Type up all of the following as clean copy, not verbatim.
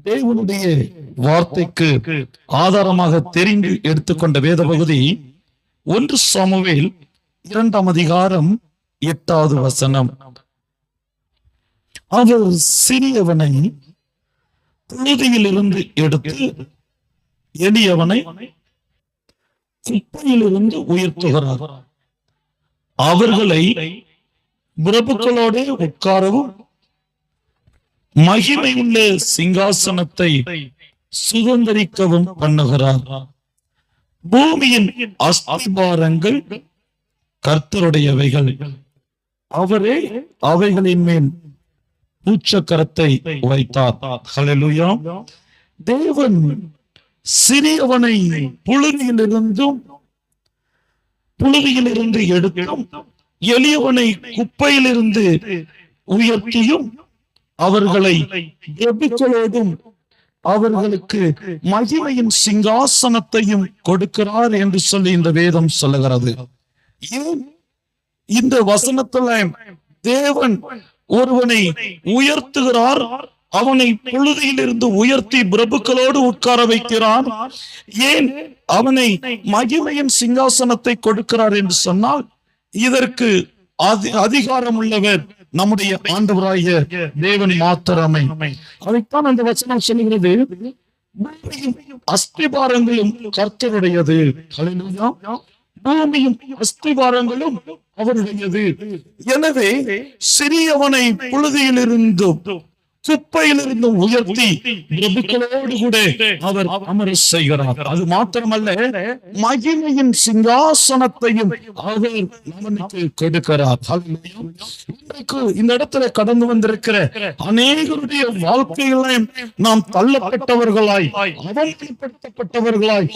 தேவனுடைய வார்த்தைக்கு ஆதாரமாக தெரிந்து எடுத்துக்கொண்ட வேத பகுதி 1 சாமுவேல் 2ஆம் அதிகாரம் 8வது வசனம். அவர் சிறியவனை புழுதியிலிருந்து எடுத்து எளியவனை குப்பையிலிருந்து உயர்த்துகிறார். அவர்களை பிரபுக்களோடு உட்காரவும் மகிமை உள்ள சிங்காசனத்தை சுதந்திரிக்கவும் பண்ணுகிறார். பூமியின் அஸ்திபாரங்கள் கர்த்தருடையவைகள், அவரே அவைகளின் மேல் பூச்சக்கரத்தை வைத்தார். ஹல்லேலூயா. தேவன் சிறியவனை புழுதியிலிருந்து எடுத்தும் எளியவனை குப்பையிலிருந்து உயர்த்தியும் அவர்களை பிரபுக்களோடும் அவர்களுக்கு மகிமையின் சிங்காசனத்தையும் கொடுக்கிறார் என்று சொல்லி இந்த வேதம் சொல்லுகிறது. ஏன் இந்த வசனத்துல தேவன் ஒருவனை உயர்த்துகிறார், அவனை புழுதியிலிருந்து உயர்த்தி பிரபுக்களோடு உட்கார வைக்கிறார்? ஏன் அவனை மகிமையின் சிங்காசனத்தை கொடுக்கிறார் என்று சொன்னால், இதற்கு அதிகாரம் உள்ளவர் நம்முடைய ஆண்டவராகிய தேவன் மாத்திரமே. அதைத்தான் அந்த வசனம் சொல்லுகிறது, அஸ்திபாரங்களும் கர்த்தருடையது. ஹல்லேலூயா. பூமியும் அஸ்திபாரங்களும் அவருடையது. எனவே சிறியவனை புழுதியிலிருந்தும் குப்பையிலிருந்து உயர்த்தி பிரபுக்களோடு கூட அவர் அமர செய்கிறார். அது மாத்திரமல்ல, மகிமையின் சிங்காசனத்தையும் அவர் நமக்கு கொடுக்கிறார். இன்றைக்கு இந்த இடத்துல கடந்து வந்திருக்கிற அநேகருடைய வாழ்க்கையில நாம் தள்ளப்பட்டவர்களாய், அவமானப்படுத்தப்பட்டவர்களாய்,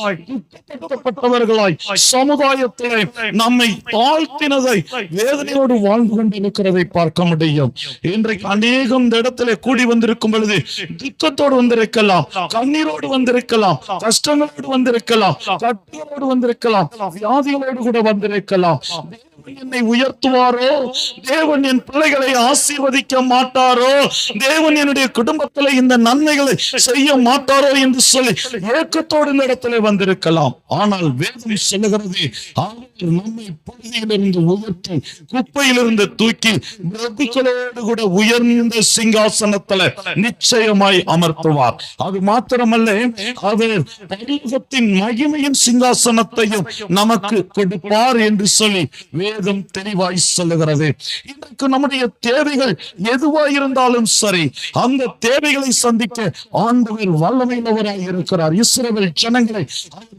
துக்கப்பட்டவர்களாய், சமுதாயத்திலே நம்மை தாழ்த்தினதை வேதனையோடு வாழ்ந்து கொண்டிருக்கிறதை பார்க்க முடியும். இன்றைக்கு அநேகம் இந்த இடத்துல கூடி வந்திருக்கும் பொழுது துக்கத்தோடு வந்திருக்கலாம், கண்ணீரோடு வந்திருக்கலாம், கஷ்டங்களோடு வந்திருக்கலாம், கட்டளோடு வந்திருக்கலாம், வியாதிகளோடு கூட வந்திருக்கலாம். என்னை உயர்த்துவாரோ, தேவன் என் பிள்ளைகளை ஆசீர்வதிக்க மாட்டாரோ, தேவன் என்னுடைய குடும்பத்தில் இந்த நன்மைகளை செய்ய மாட்டாரோ என்று சொல்லி ஏக்கத்தோடு இந்த இடத்துல வந்திருக்கலாம். ஆனால் வேதனை சொல்லுகிறது, நம்மை புழுதியிலிருந்து உயர்த்தி குப்பையிலிருந்து தூக்கி பிரபுக்களோடு கூட உயர்ந்த சிங்காசனத்துல நிச்சயமாய் அமர்த்துவார். அது மாத்திரமல்ல, அவர் பரலோகத்தின் மகிமையின் சிங்காசனத்தையும் நமக்கு கொடுப்பார் என்று சொல்லி வேதம் தெளிவாய் சொல்லுகிறது. இன்றைக்கு நம்முடைய தேவைகள் எதுவாய் இருந்தாலும் சரி, அந்த தேவைகளை சந்திக்க ஆண்டவர் வல்லமையுள்ளவராய் இருக்கிறார். இஸ்ரவேல் ஜனங்களை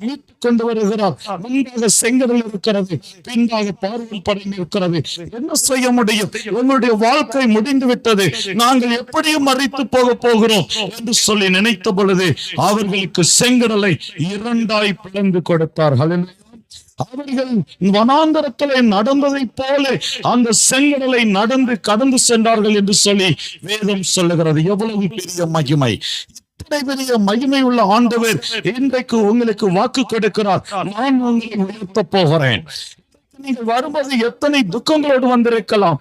மீட்டுக் கொண்டு வருகிறார். முன்பாக செங்கடல் இருக்கிறது, பின்பாக பார்வோன் படை இருக்கிறது. என்ன செய்ய முடியும்? உங்களுடைய வாழ்க்கை முடிந்து விட்டது, நாங்கள் எப்படியும் மறித்து போக போகிறோம் என்று சொல்லி நினைத்த பொழுது அவர்களுக்கு செங்கடலை 2ஆய் பிளந்து கொடுத்தார். அவர்கள் வனாந்தரத்திலே நடந்ததை போல அந்த செங்கடலை நடந்து கடந்து சென்றார்கள் என்று சொல்லி வேதம் சொல்லுகிறது. எவ்வளவு பெரிய மகிமை! பெரிய மகிமை உள்ள ஆண்டவர் இன்றைக்கு உங்களுக்கு வாக்கு கொடுக்கிறார், நான் உங்களை உயர்த்த போகிறேன். நீங்கள் வரும்போது எத்தனை துக்கங்களோடு வந்திருக்கலாம்,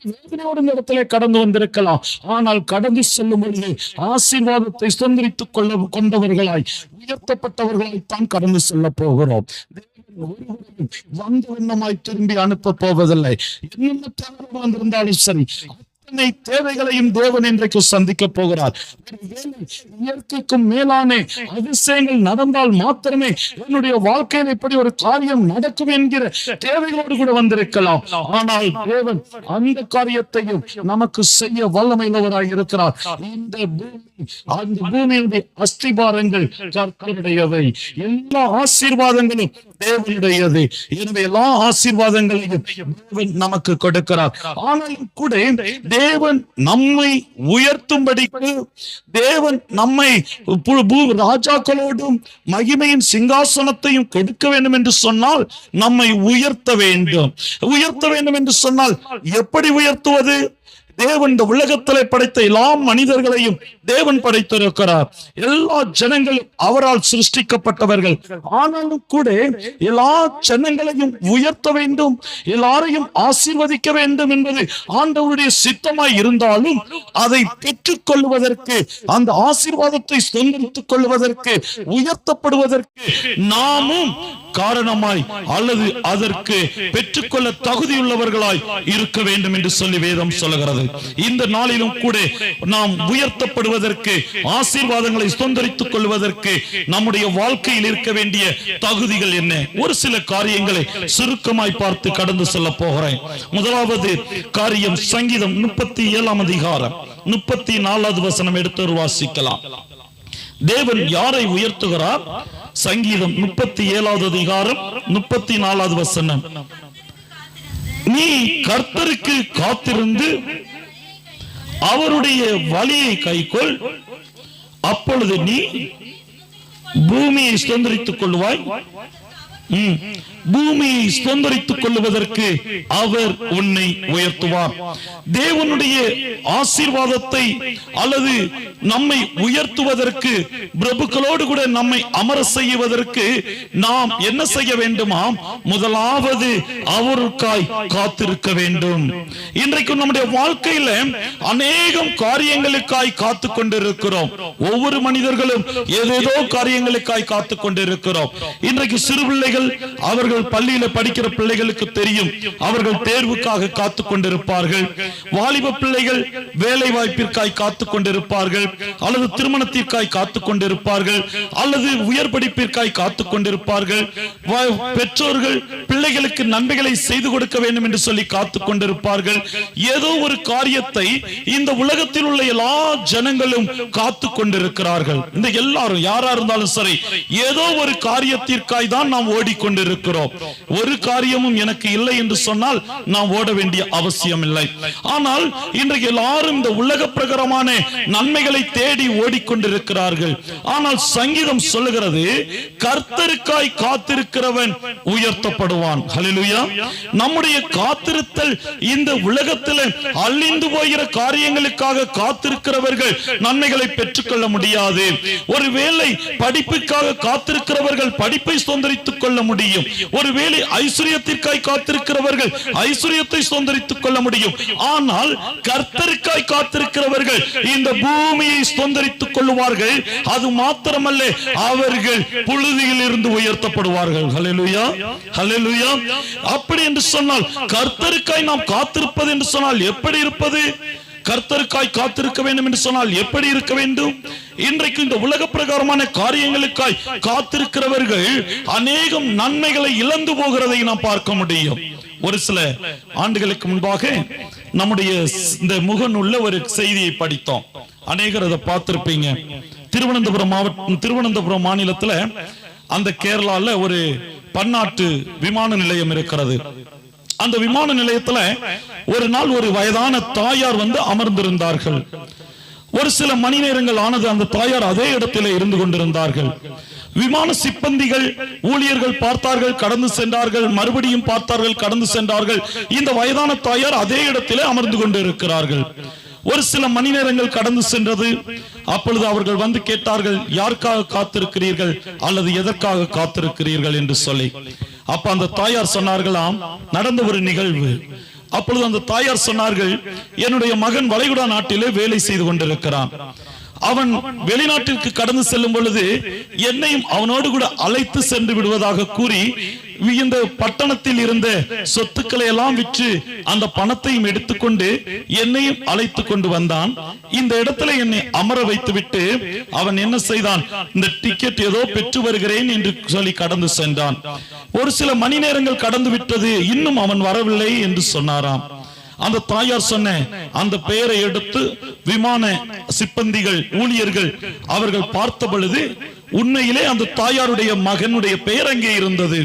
வேதனையோடு இடத்திலே கடந்து வந்திருக்கலாம், ஆனால் கடந்து செல்லும் பொழுது ஆசீர்வாதத்தை சுதந்திரித்துக் கொண்டவர்களாய், உயர்த்தப்பட்டவர்களாய் தான் கடந்து செல்ல போகிறோம். வந்த வண்ணமாய் திரும்பி அனுப்ப போவதில்லை. என்னென்ன தேவையோடு வந்திருந்தாலும் சரி, அத்தனை தேவைகளையும் தேவன் இன்றைக்கு சந்திக்க போகிறார். இயற்கைக்கும் மேலான அதிசயங்கள் நடந்தால் மாத்திரமே என்னுடைய வாழ்க்கையில் இப்படி ஒரு காரியம் நடக்கும் என்கிற தேவைகளோடு கூட வந்திருக்கலாம். ஆனால் தேவன் அந்த காரியத்தையும் நமக்கு செய்ய வல்லமையுள்ளவராய் இருக்கிறார். இந்த பூமியுடைய அஸ்திபாரங்கள் கர்த்தருடையவை, எல்லா ஆசீர்வாதங்களும் தேவனுடையது. எனவே எல்லா ஆசீர்வாதங்களையும் தேவன் நமக்கு கொடுக்கிறார். ஆனாலும் கூட தேவன் நம்மை உயர்த்தும்படிக்கு, தேவன் நம்மை ராஜாக்களோடும் மகிமையின் சிங்காசனத்தையும் கொடுக்க வேண்டும் என்று சொன்னால் நம்மை உயர்த்த வேண்டும். உயர்த்த வேண்டும் என்று சொன்னால் எப்படி உயர்த்துவது? தேவன் இந்த உலகத்திலே படைத்த எல்லா மனிதர்களையும் தேவன் படைத்திருக்கிறார். எல்லா ஜனங்களும் அவரால் சிருஷ்டிக்கப்பட்டவர்கள். ஆனாலும் கூட எல்லா ஜனங்களையும் உயர்த்த வேண்டும், எல்லாரையும் ஆசீர்வதிக்க வேண்டும் என்பது ஆண்டவருடைய சித்தமாய் இருந்தாலும் அதை பெற்றுக் கொள்வதற்கு, அந்த ஆசீர்வாதத்தை சொந்தரித்துக் கொள்வதற்கு, உயர்த்தப்படுவதற்கு நாமும் காரணமாய் அல்லது அதற்கு பெற்றுக்கொள்ள தகுதியுள்ளவர்களாய் இருக்க வேண்டும் என்று சொல்லி வேதம் சொல்லுகிறது. இந்த நாளிலும் கூட நாம் உயர்த்தப்படுவதற்கு, ஆசீர்வாதங்களை சுதந்திரித்துக் கொள்வதற்கு நம்முடைய வாழ்க்கையில் இருக்க வேண்டிய தகுதிகள் என்ன? ஒரு சில காரியங்களை சுருக்கமாய் பார்த்து கடந்து செல்ல போகிறேன். முதலாவது காரியம் சங்கீதம் 37 அதிகாரம் 34வது வசனம் எடுத்து வாசிக்கலாம். தேவன் யாரை உயர்த்துகிறார்? சங்கீதம் 37வது அதிகாரம் 34வது வசனம். நீ கர்த்தருக்கு காத்திருந்து அவருடைய வழியை கைக்கொள், அப்பொழுது நீ பூமியை சுதந்திரித்துக் கொள்வாய். பூமியை சுதந்திரித்துக் கொள்வதற்கு அவர் உன்னை உயர்த்துவார். தேவனுடைய ஆசீர்வாதத்தை அல்லது நம்மை உயர்த்துவதற்கு, பிரபுக்களோடு கூட நம்மை அமர செய்வதற்கு நாம் என்ன செய்ய வேண்டுமாம்? முதலாவது அவருக்காய் காத்திருக்க வேண்டும். இன்றைக்கு நம்முடைய வாழ்க்கையில அநேகம் காரியங்களுக்காய் காத்து கொண்டிருக்கிறோம். ஒவ்வொரு மனிதர்களும் ஏதேதோ காரியங்களுக்காய் காத்து கொண்டிருக்கிறோம். இன்றைக்கு சிறு பிள்ளைகள், அவர்கள் பள்ளியில படிக்கிற பிள்ளைகளுக்கு தெரியும், அவர்கள் தேர்வுக்காக காத்து கொண்டிருப்பார்கள். வாலிப பிள்ளைகள் வேலை வாய்ப்பிற்காய் காத்து கொண்டிருப்பார்கள், அல்லது திருமணத்திற்காய் காத்து கொண்டிருப்பார்கள், அல்லது உயர் படிப்பிற்காய் காத்து கொண்டிருப்பார்கள். பெற்றோர்கள் பிள்ளைகளுக்கு நன்மைகளை செய்து கொடுக்க வேண்டும் என்று சொல்லி காத்து கொண்டிருப்பார்கள். ஏதோ ஒரு காரியத்தை இந்த உலகத்தில் உள்ள எல்லா ஜனங்களும் காத்து கொண்டிருக்கிறார்கள். இந்த எல்லாரும் யாரா இருந்தாலும் சரி, ஏதோ ஒரு காரியத்திற்காய் தான் நாம் ஓடிக்கொண்டிருக்கிறோம். ஒரு காரியமும் எனக்கு இல்லை என்று சொன்னால் நாம் ஓட வேண்டிய அவசியம் இல்லை. ஆனால் இன்றைக்கு எல்லாரும் இந்த உலக பிரகாரமான நன்மைகளை தேடி ஓடிக்கொண்டிருக்கிறார்கள். ஆனால் சங்கீதம் சொல்லுகிறது, கர்த்தருக்காய் காத்திருக்கிறவன் உயர்த்தப்படுவான். ஹல்லேலூயா. நம்முடைய காத்திருத்தல் இந்த உலகத்தில் அழிந்து போகிற காரியங்களுக்காக காத்திருக்கிறவர்கள் நன்மைகளை பெற்றுக்கொள்ள முடியாது. ஒருவேளை படிப்புக்காக காத்திருக்கிறவர்கள் படிப்பை சுதந்திரித்துக் கொள்ள முடியும். ஒருவேளை ஐஸ்வரியத்திற்காய் காத்திருக்கிறவர்கள் ஐஸ்வரியத்தை சுதந்திரித்துக் கொள்ள முடியும். ஆனால் கர்த்தருக்காய் காத்திருக்கிறவர்கள் இந்த பூமியை சுதந்திரித்துக் கொள்வார்கள். அது மாத்திரமல்ல, அவர்கள் புழுதியில் இருந்து உயர்த்தப்படுவார்கள். ஹல்லேலூயா, ஹல்லேலூயா. அப்படி என்று சொன்னால், கர்த்தருக்காய் நாம் காத்திருப்பது என்று சொன்னால் எப்படி இருப்பது? கர்த்தருக்காய் காத்திருக்க வேண்டும் என்று சொன்னால் எப்படி இருக்க வேண்டும்? இன்றைக்கு இந்த உலக பிரகாரமான காரியங்களுக்காய் காத்திருக்கிறவர்கள் அநேகம் நன்மைகளை இழந்து போகிறதை நாம் பார்க்க முடியும். ஒரு சில ஆண்டுகளுக்கு முன்பாக நம்முடைய இந்த முகநூல்ல ஒரு செய்தியை படித்தோம். அநேகர் அதை பார்த்திருப்பீங்க. திருவனந்தபுரம் மாநிலத்துல, அந்த கேரளால ஒரு பன்னாட்டு விமான நிலையம் இருக்கிறது. அந்த விமான நிலையத்துல ஒரு நாள் ஒரு வயதான தாயார் வந்து அமர்ந்திருந்தார்கள். ஒரு சில மணி நேரங்கள் ஆனது, அந்த தாயார் அதே இடத்திலே இருந்து கொண்டிருந்தார்கள். விமான சிப்பந்திகள், ஊழியர்கள் பார்த்தார்கள், கடந்து சென்றார்கள், மறுபடியும் பார்த்தார்கள், கடந்து சென்றார்கள். இந்த வயதான தாயார் அதே இடத்திலே அமர்ந்து கொண்டிருக்கிறார்கள். ஒரு சில மணி நேரங்கள் கடந்து சென்றது. அப்பொழுது அவர்கள் வந்து கேட்டார்கள், யாருக்காக காத்திருக்கிறீர்கள் அல்லது எதற்காக காத்திருக்கிறீர்கள் என்று சொல்லி. அப்ப அந்த தாயார் சொன்னார்களாம், நடந்த ஒரு நிகழ்வு. அப்பொழுது அந்த தாயார் சொன்னார்கள், என்னுடைய மகன் வளைகுடா நாட்டிலே வேலை செய்து கொண்டிருக்கிறான். அவன் வெளிநாட்டிற்கு கடந்து செல்லும் பொழுது என்னையும் அவனோடு கூட அழைத்து சென்று விடுவதாக கூறி இந்த பட்டணத்தில் இருந்த சொத்துக்களை எல்லாம் விற்று அந்த பணத்தையும் எடுத்துக்கொண்டு என்னையும் அழைத்து கொண்டு வந்தான். இந்த இடத்துல என்னை அமர வைத்து விட்டு அவன் என்ன செய்தான், இந்த டிக்கெட் ஏதோ பெற்று வருகிறேன் என்று சொல்லி கடந்து சென்றான். ஒரு சில மணி நேரங்கள் கடந்து விட்டது, இன்னும் அவன் வரவில்லை என்று சொன்னாராம். அந்த தாயார் சொன்ன அந்த பெயரை எடுத்து விமான சிப்பந்திகள், ஊழியர்கள் அவர்கள் பார்த்த பொழுது உண்மையிலே அந்த தாயாருடைய மகனுடைய பெயர் அங்கே இருந்தது.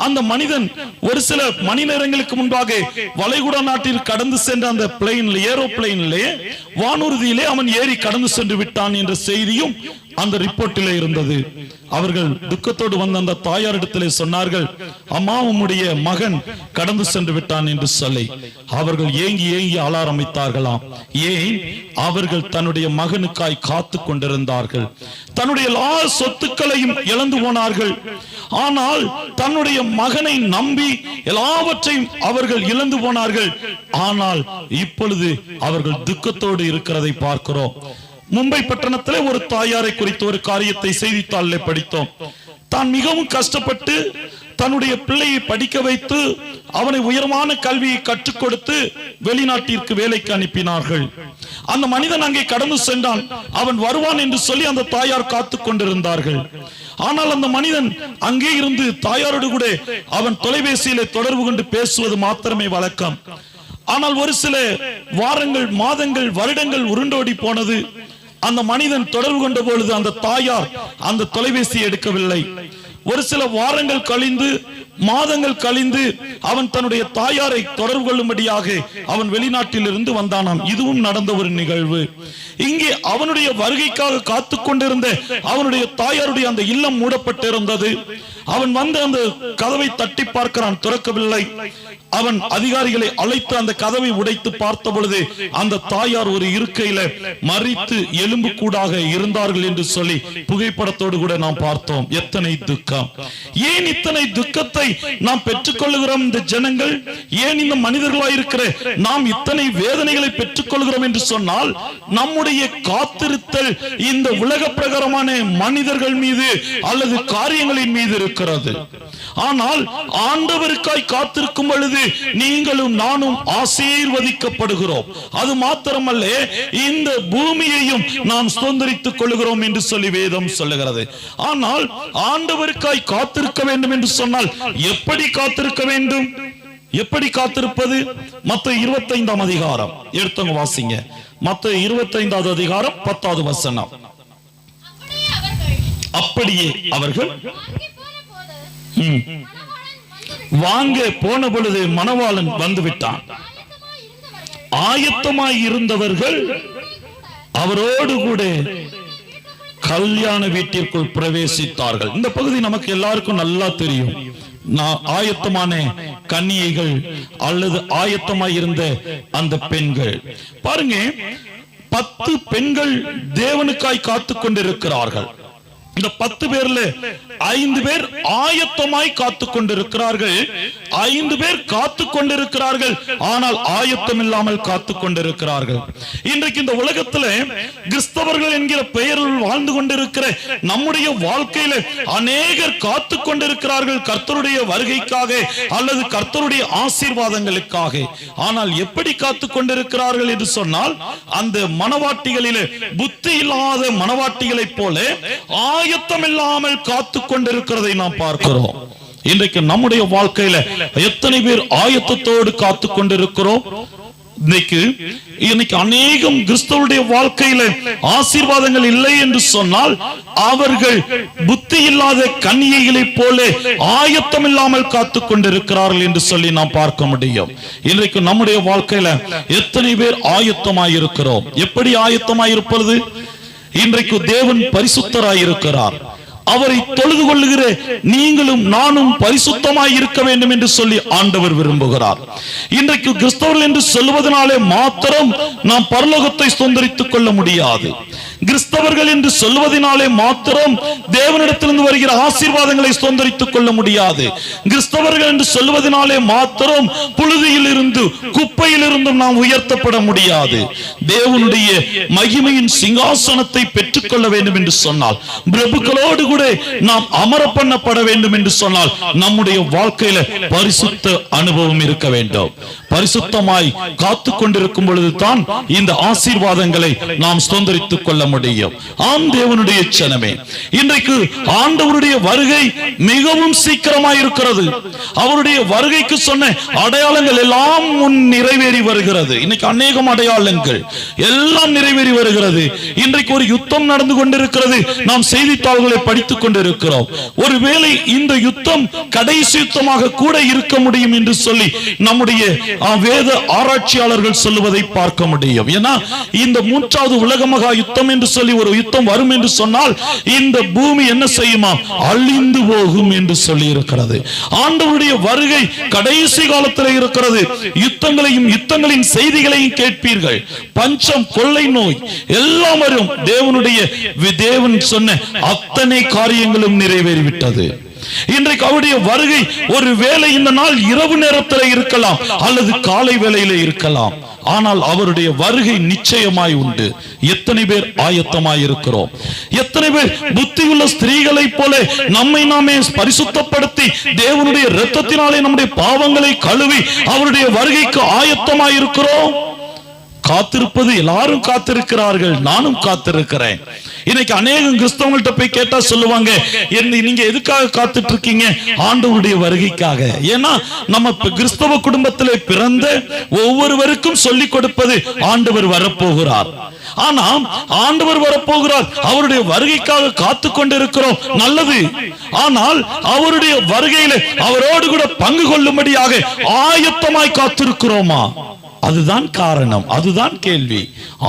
அந்த மனிதன் ஒரு சில மணி நேரங்களுக்கு முன்பாக வளைகுடா நாட்டில் கடந்து சென்ற அந்த பிளேன்ல, ஏரோப்ளேனிலே, வானூர்தியிலே அவன் ஏறி கடந்து சென்று விட்டான் என்ற செய்தியும் அந்த ரிப்போர்ட்டிலே இருந்தது. அவர்கள் துக்கத்தோடு வந்த அந்த தாயாரிடத்திலே சொன்னார்கள், அம்மா உம்முடைய மகன் கடந்து சென்று விட்டான் என்று சொல்லி அவர்கள் ஏங்கி ஏங்கி அழ ஆரம்பித்தார்களாம். ஏன்? அவர்கள் தன்னுடைய மகனுக்காய் காத்து கொண்டிருந்தார்கள். தன்னுடைய எல்லா சொத்துக்களையும் இழந்து போனார்கள். ஆனால் தன்னுடைய மகனை நம்பி எல்லாவற்றையும் அவர்கள் இழந்து போனார்கள். ஆனால் இப்பொழுது அவர்கள் துக்கத்தோடு இருக்கிறதை பார்க்கிறோம். மும்பை பட்டணத்திலே ஒரு தாயாரை குறித்த ஒரு காரியத்தை செய்தித்தாளிலே படித்தோம். தான் மிகவும் கஷ்டப்பட்டு தன்னுடைய பிள்ளையை படிக்க வைத்து அவனை உயர்வான கல்வியை கற்றுக் கொடுத்து வெளிநாட்டிற்கு வேலைக்கு அனுப்பினார்கள். அந்த மனிதன் அங்கே கடந்து சென்றான். அவன் வருவான் என்று சொல்லி அந்த தாயார் காத்து கொண்டிருந்தார்கள். ஆனால் அந்த மனிதன் அங்கே இருந்து தாயாரோடு கூட அவன் தொலைபேசியிலே தொடர்பு கொண்டு பேசுவது மாத்திரமே வழக்கம். ஆனால் ஒரு சில வாரங்கள், மாதங்கள், வருடங்கள் உருண்டோடி போனது. அந்த மனிதன் தொடர்பு கொண்ட பொழுது அந்த தாயார் அந்த தொலைபேசியை எடுக்கவில்லை. ஒரு சில வாரங்கள் கழிந்து, மாதங்கள் கழிந்து அவன் தன்னுடைய தாயாரை தொடர்பு கொள்ளும்படியாக அவன் வெளிநாட்டில் இருந்து வந்தானாம். இதுவும் நடந்த ஒரு நிகழ்வு. இங்கே அவனுடைய வருகைக்காக காத்து கொண்டிருந்த அவனுடைய தாயாருடைய அந்த இல்லம் மூடப்பட்டிருந்தது. அவன் வந்து அந்த கதவை தட்டி பார்க்கிறான், திறக்கவில்லை. அவன் அதிகாரிகளை அழைத்து அந்த கதவை உடைத்து பார்த்த பொழுது அந்த தாயார் ஒரு இருக்கையில மரித்து எலும்பு கூடாக இருந்தார்கள் என்று சொல்லி புகைப்படத்தோடு கூட நாம் பார்த்தோம். எத்தனை துக்கம்! ஏன் இத்தனை துக்கத்தை நாம் பெற்றுக் கொள்ளுகிறோம்? இந்த ஜனங்கள் ஏன், இந்த மனிதர்களாயிருக்கிற நாம் இத்தனை வேதனைகளை பெற்றுக் கொள்கிறோம் என்று சொன்னால், நம்முடைய காத்திருத்தல் இந்த உலக பிரகாரமான மனிதர்கள் மீது அல்லது காரியங்களின் மீது இருக்கிறது. ஆனால் ஆண்டவருக்காய் காத்திருக்கும் பொழுது நீங்களும் நானும் ஆசீர்வதிக்கப்படுகிறோம். அது மாத்திரமல்ல, இந்த பூமியையும் நாம் சுதந்தரித்துக் கொள்கிறோம் என்று சொல்லி வேதம் சொல்லுகிறது. ஆனால் ஆண்டவருக்காய் காத்திருக்க வேண்டும் என்று சொன்னால் எப்படி காத்திருக்க வேண்டும்? எப்படி காத்திருப்பது? மத்தேயு 25ஆம் அதிகாரம் எடுத்தவங்க வாசிங்க. மத்தேயு 25வது அதிகாரம் 10வது வசனம். அப்படியே அவர்கள் வாங்க போன பொழுது மணவாளன் வந்து விட்டான். ஆயத்தமாய் இருந்தவர்கள் அவரோடு கூட கல்யாண வீட்டிற்குள் பிரவேசித்தார்கள். இந்த பகுதி நமக்கு எல்லாருக்கும் நல்லா தெரியும். ஆயத்தமான கன்னிகைகள் அல்லது ஆயத்தமாய் இருந்த அந்த பெண்கள் பாருங்க, 10 பெண்கள் தேவனுக்காய் காத்து கொண்டிருக்கிறார்கள். இந்த 10 பேர்ல 5 பேர் ஆயத்தமாய் காத்து கொண்டிருக்கிறார்கள். 5 பேர் காத்து கொண்டிருக்கிறார்கள், ஆனால் ஆயத்தம் இல்லாமல் காத்து கொண்டிருக்கிறார்கள். இன்றைக்கு இந்த உலகத்தில் கிறிஸ்தவர்கள் என்கிற பெயரில் வாழ்ந்து கொண்டிருக்கிற நம்முடைய வாழ்க்கையில அநேகர் காத்து கொண்டிருக்கிறார்கள் கர்த்தருடைய வருகைக்காக அல்லது கர்த்தருடைய ஆசீர்வாதங்களுக்காக. ஆனால் எப்படி காத்து கொண்டிருக்கிறார்கள் என்று சொன்னால், அந்த மனவாட்டிகளிலே புத்தி இல்லாத மனவாட்டிகளைப் போல ஆயத்தம் இல்லாமல் காத்து கொண்டிருக்கிறதை நாம் பார்க்கிறோம். இன்றைக்கு நம்முடைய வாழ்க்கையில எத்தனை பேர் ஆயத்தத்தோடு காத்து கொண்டிருக்கிறோம்? இன்னைக்கு அநேகம் கிறிஸ்தவருடைய வாழ்க்கையில ஆசீர்வாதங்கள் இல்லை என்று சொன்னால் அவர்கள் புத்தி இல்லாத கன்னிகைகளைப் போல ஆயத்தம் இல்லாமல் காத்து கொண்டிருக்கிறார்கள் என்று சொல்லி நாம் பார்க்க முடியும். இன்றைக்கு நம்முடைய வாழ்க்கையில எத்தனை பேர் ஆயத்தமாய் இருக்கிறோம்? எப்படி ஆயத்தமாய் இருப்பது? இன்றைக்கு தேவன் பரிசுத்தராய் இருக்கிறார். அவரை தொழுது கொள்ளுகிற நீங்களும் நானும் பரிசுத்தமாய் இருக்க வேண்டும் என்று சொல்லி ஆண்டவர் விரும்புகிறார். இன்றைக்கு கிறிஸ்தவர்கள் என்று சொல்வதனாலே மாத்திரம் நாம் பரலோகத்தை சுதந்தரித்துக் கொள்ள முடியாது. கிறிஸ்தவர்கள் என்று சொல்வதனாலே மாத்திரம் தேவனிடத்திலிருந்து வருகிற ஆசீர்வாதங்களை சுதந்தரித்துக் கொள்ள முடியாது. கிறிஸ்தவர்கள் என்று சொல்வதனாலே மாத்திரம் புழுதியில் இருந்து குப்பையில் இருந்தும் நாம் உயர்த்தப்பட முடியாது. தேவனுடைய மகிமையின் சிங்காசனத்தை பெற்றுக் கொள்ள வேண்டும் என்று சொன்னால், பிரபுக்களோடு கூட நாம் அமர பண்ணப்பட வேண்டும் என்று சொன்னால், நம்முடைய வாழ்க்கையில பரிசுத்த அனுபவம் இருக்க வேண்டும். பரிசுத்தமாய் காத்து கொண்டிருக்கும் பொழுதுதான் இந்த ஆசீர்வாதங்களை நாம் சுதந்தரித்துக் கொள்ள முடியும். ஆம் தேவனுடைய ஜனமே, இன்றைக்கு ஆண்டவருடைய வருகை மிகவும் சீக்கிரமாய் இருக்கிறது. அவருடைய வருகைக்கு சொன்ன அடையாளங்கள் எல்லாம் முன் நிறைவேறி வருகிறது. இன்னைக்கு அநேகம் அடையாளங்கள் எல்லாம் நிறைவேறி வருகிறது. இன்றைக்கு ஒரு யுத்தம் நடந்து கொண்டிருக்கிறது. நாம் செய்தித்தாள்களை படித்துக் கொண்டிருக்கிறோம். ஒருவேளை இந்த யுத்தம் கடைசி யுத்தமாக கூட இருக்க முடியும் என்று சொல்லி நம்முடைய வேத ஆராய்ச்சியாளர்கள் சொல்லுவதை பார்க்க முடியும். ஏன்னா இந்த மூன்றாவது உலக மகா யுத்தம் என்று சொல்லி ஒரு யுத்தம் வரும் என்று சொன்னால் இந்த பூமி என்ன செய்யுமா? அழிந்து போகும் என்று சொல்லி இருக்கிறது. ஆண்டவருடைய வருகை கடைசி காலத்தில் இருக்கிறது. யுத்தங்களின் செய்திகளையும் கேட்பீர்கள். பஞ்சம், கொள்ளை நோய் எல்லாம் வரும். தேவன் சொன்ன அத்தனை காரியங்களும் நிறைவேறிவிட்டது. இன்றைக்கு அவருடைய வருகை ஒரு வேளை இந்த நாள் இரவு நேரத்தில் இருக்கலாம் அல்லது காலை வேளையில இருக்கலாம். ஆனால் அவருடைய வருகை நிச்சயமாய் உண்டு. எத்தனை பேர் ஆயத்தமாய் இருக்கிறோம்? எத்தனை பேர் புத்தியுள்ள ஸ்திரீகளைப் போல நம்மை நாமே பரிசுத்தப்படுத்தி தேவனுடைய இரத்தத்தினாலே நம்முடைய பாவங்களை கழுவி அவருடைய வருகைக்கு ஆயத்தமாய் இருக்கிறோம்? காத்திருப்பது எல்லாரும் காத்திருக்கிறார்கள், நானும் காத்திருக்கிறேன். இன்னைக்கு அநேகம் கிறிஸ்தவங்கள்ட்ட போய் கேட்டா சொல்லுவாங்க, நீங்க எதுக்காக காத்துட்டு இருக்கீங்க? ஆண்டவருடைய வருகைக்காக. ஏன்னா நம்ம கிறிஸ்தவ குடும்பத்திலே பிறந்த ஒவ்வொருவருக்கும் சொல்லிக் கொடுப்பது ஆண்டவர் வரப்போகிறார். ஆனா ஆண்டவர் வரப்போகிறார், அவருடைய வருகைக்காக காத்து கொண்டிருக்கிறோம், நல்லது. ஆனால் அவருடைய வருகையில அவரோடு கூட பங்கு கொள்ளும்படியாக ஆயத்தமாய் காத்திருக்கிறோமா? அதுதான் காரணம், அதுதான் கேள்வி.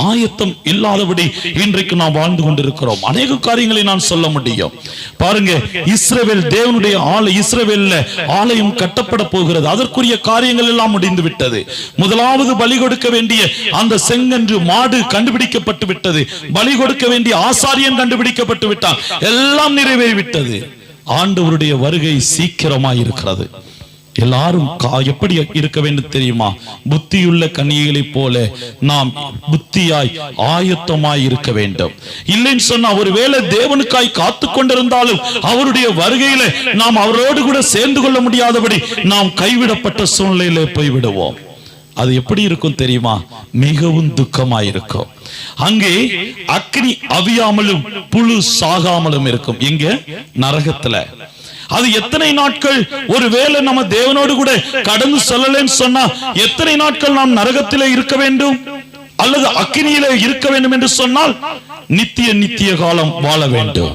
ஆயத்தம் இல்லாதபடி இன்றைக்கு நாம் வாழ்ந்து கொண்டிருக்கிறோம். அநேக காரியங்களை நான் சொல்ல முடியும். பாருங்க, இஸ்ரவேல் தேவனுடைய இஸ்ரவேல்ல ஆலயம் கட்டப்பட போகிறது. அதற்குரிய காரியங்கள் எல்லாம் முடிந்து விட்டது. முதலாவது பலி கொடுக்க வேண்டிய அந்த செங்கன்று மாடு கண்டுபிடிக்கப்பட்டு விட்டது. பலி கொடுக்க வேண்டிய ஆசாரியன் கண்டுபிடிக்கப்பட்டு விட்டான். எல்லாம் நிறைவேறிவிட்டது. ஆண்டவருடைய வருகை சீக்கிரமாய் இருக்கிறது. எல்லாரும் எப்படி இருக்க வேண்டும் தெரியுமா? புத்தியுள்ள கன்னிகைகளைப் போல நாம் புத்தியாய் ஆயத்தமாய் இருக்க வேண்டும். இல்லைன்னு சொன்னா ஒருவேளை தேவனுக்காய் காத்து கொண்டிருந்தாலும் அவருடைய வருகையில நாம் அவரோடு கூட சேர்ந்து கொள்ள முடியாதபடி நாம் கைவிடப்பட்ட சூழ்நிலையில போய்விடுவோம். அது எப்படி இருக்கும் தெரியுமா? மிகவும் துக்கமாயிருக்கும். அங்கே அக்னி அவியாமலும் புழு சாகாமலும் இருக்கும். எங்க? நரகத்துல. அது எத்தனை நாட்கள்? ஒருவேளை நம்ம தேவனோடு கூட கடந்து செல்லலன்னு சொன்னா எத்தனை நாட்கள் நாம் நரகத்திலே இருக்க வேண்டும் அல்லது அக்கினியிலே இருக்க வேண்டும் என்று சொன்னால் நித்திய காலம் வாழ வேண்டும்.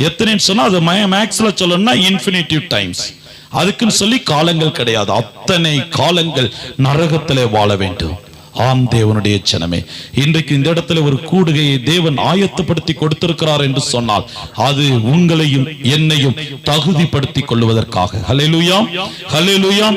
எத்தனைன்னு சொன்னா அது மேக்ஸ்ல சொல்லணும்னா இன்ஃபினிட்டிவ் டைம்ஸ். அதுக்குன்னு சொல்லி காலங்கள் கிடையாது. அத்தனை காலங்கள் நரகத்திலே வாழ வேண்டும். ஆம் தேவனுடைய ஜனமே, இன்றைக்கு இந்த இடத்துல ஒரு கூடுகையை தேவன் ஆயத்தப்படுத்தி கொடுத்திருக்கிறார் என்று சொன்னால் அது உங்களையும் என்னையும் தகுதிப்படுத்திக் கொள்வதற்காக. ஹல்லேலூயா, ஹல்லேலூயா.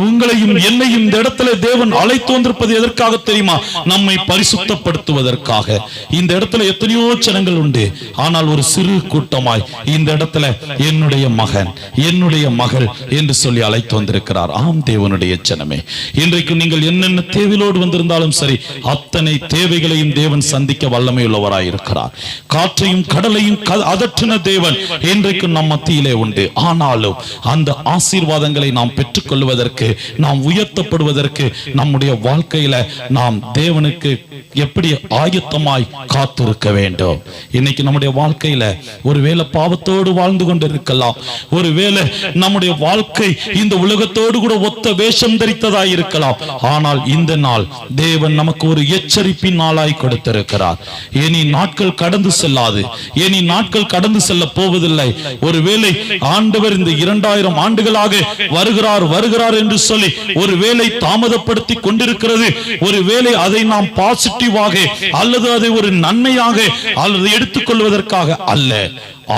உங்களையும் என்னையும் இந்த இடத்துல தேவன் அழைத்து வந்திருப்பது எதற்காக தெரியுமா? நம்மை பரிசுத்தப்படுத்துவதற்காக. இந்த இடத்துல எத்தனையோ ஜனங்கள் உண்டு, ஆனால் ஒரு சிறு கூட்டமாய் இந்த இடத்துல என்னுடைய மகன், என்னுடைய மகள் என்று சொல்லி அழைத்து வந்திருக்கிறார். ஆம் தேவனுடைய ஜனமே, இன்றைக்கு நீங்கள் என்னென்ன தேவையோடு இருந்தாலும் சரி, அத்தனை தேவைகளையும் தேவன் சந்திக்க வல்லமை உள்ளவராயிருக்கிறார். காற்றையும் கடலையும் அதற்றின தேவன் இன்றைக்கு நம் மத்தியிலே உண்டு. ஆனாலும் அந்த ஆசீர்வாதங்களை நாம் பெற்றுக் கொள்வதற்கு, நாம் உயர்த்தப்படுவதற்கு நம்முடைய வாழ்க்கையில நாம் தேவனுக்கு எப்படி ஆயத்தமாய் காத்திருக்க வேண்டும். இன்னைக்கு நம்முடைய வாழ்க்கையில ஒருவேளை பாவத்தோடு வாழ்ந்து கொண்டிருக்கலாம். ஒருவேளை நம்முடைய வாழ்க்கை இந்த உலகத்தோடு கூட ஒத்த வேஷம் தரித்ததாய் இருக்கலாம். ஆனால் இந்த நாள் தேவன் நமக்கு ஒரு எச்சரிப்பின் நாளாய் கொடுத்திருக்கிறார். இனி நாட்கள் கடந்து செல்லாது, இனி நாட்கள் கடந்து செல்ல போவதில்லை. ஒருவேளை ஆண்டவர் இந்த 2000 ஆண்டுகளாக வருகிறார் என்று சொல்லி ஒருவேளை தாமதப்படுத்தி கொண்டிருக்கிறது. ஒருவேளை அதை நாம் பாசிட்டிவாக அல்லது அதை ஒரு நன்மையாக அல்லது எடுத்துக்கொள்வதற்காக அல்ல.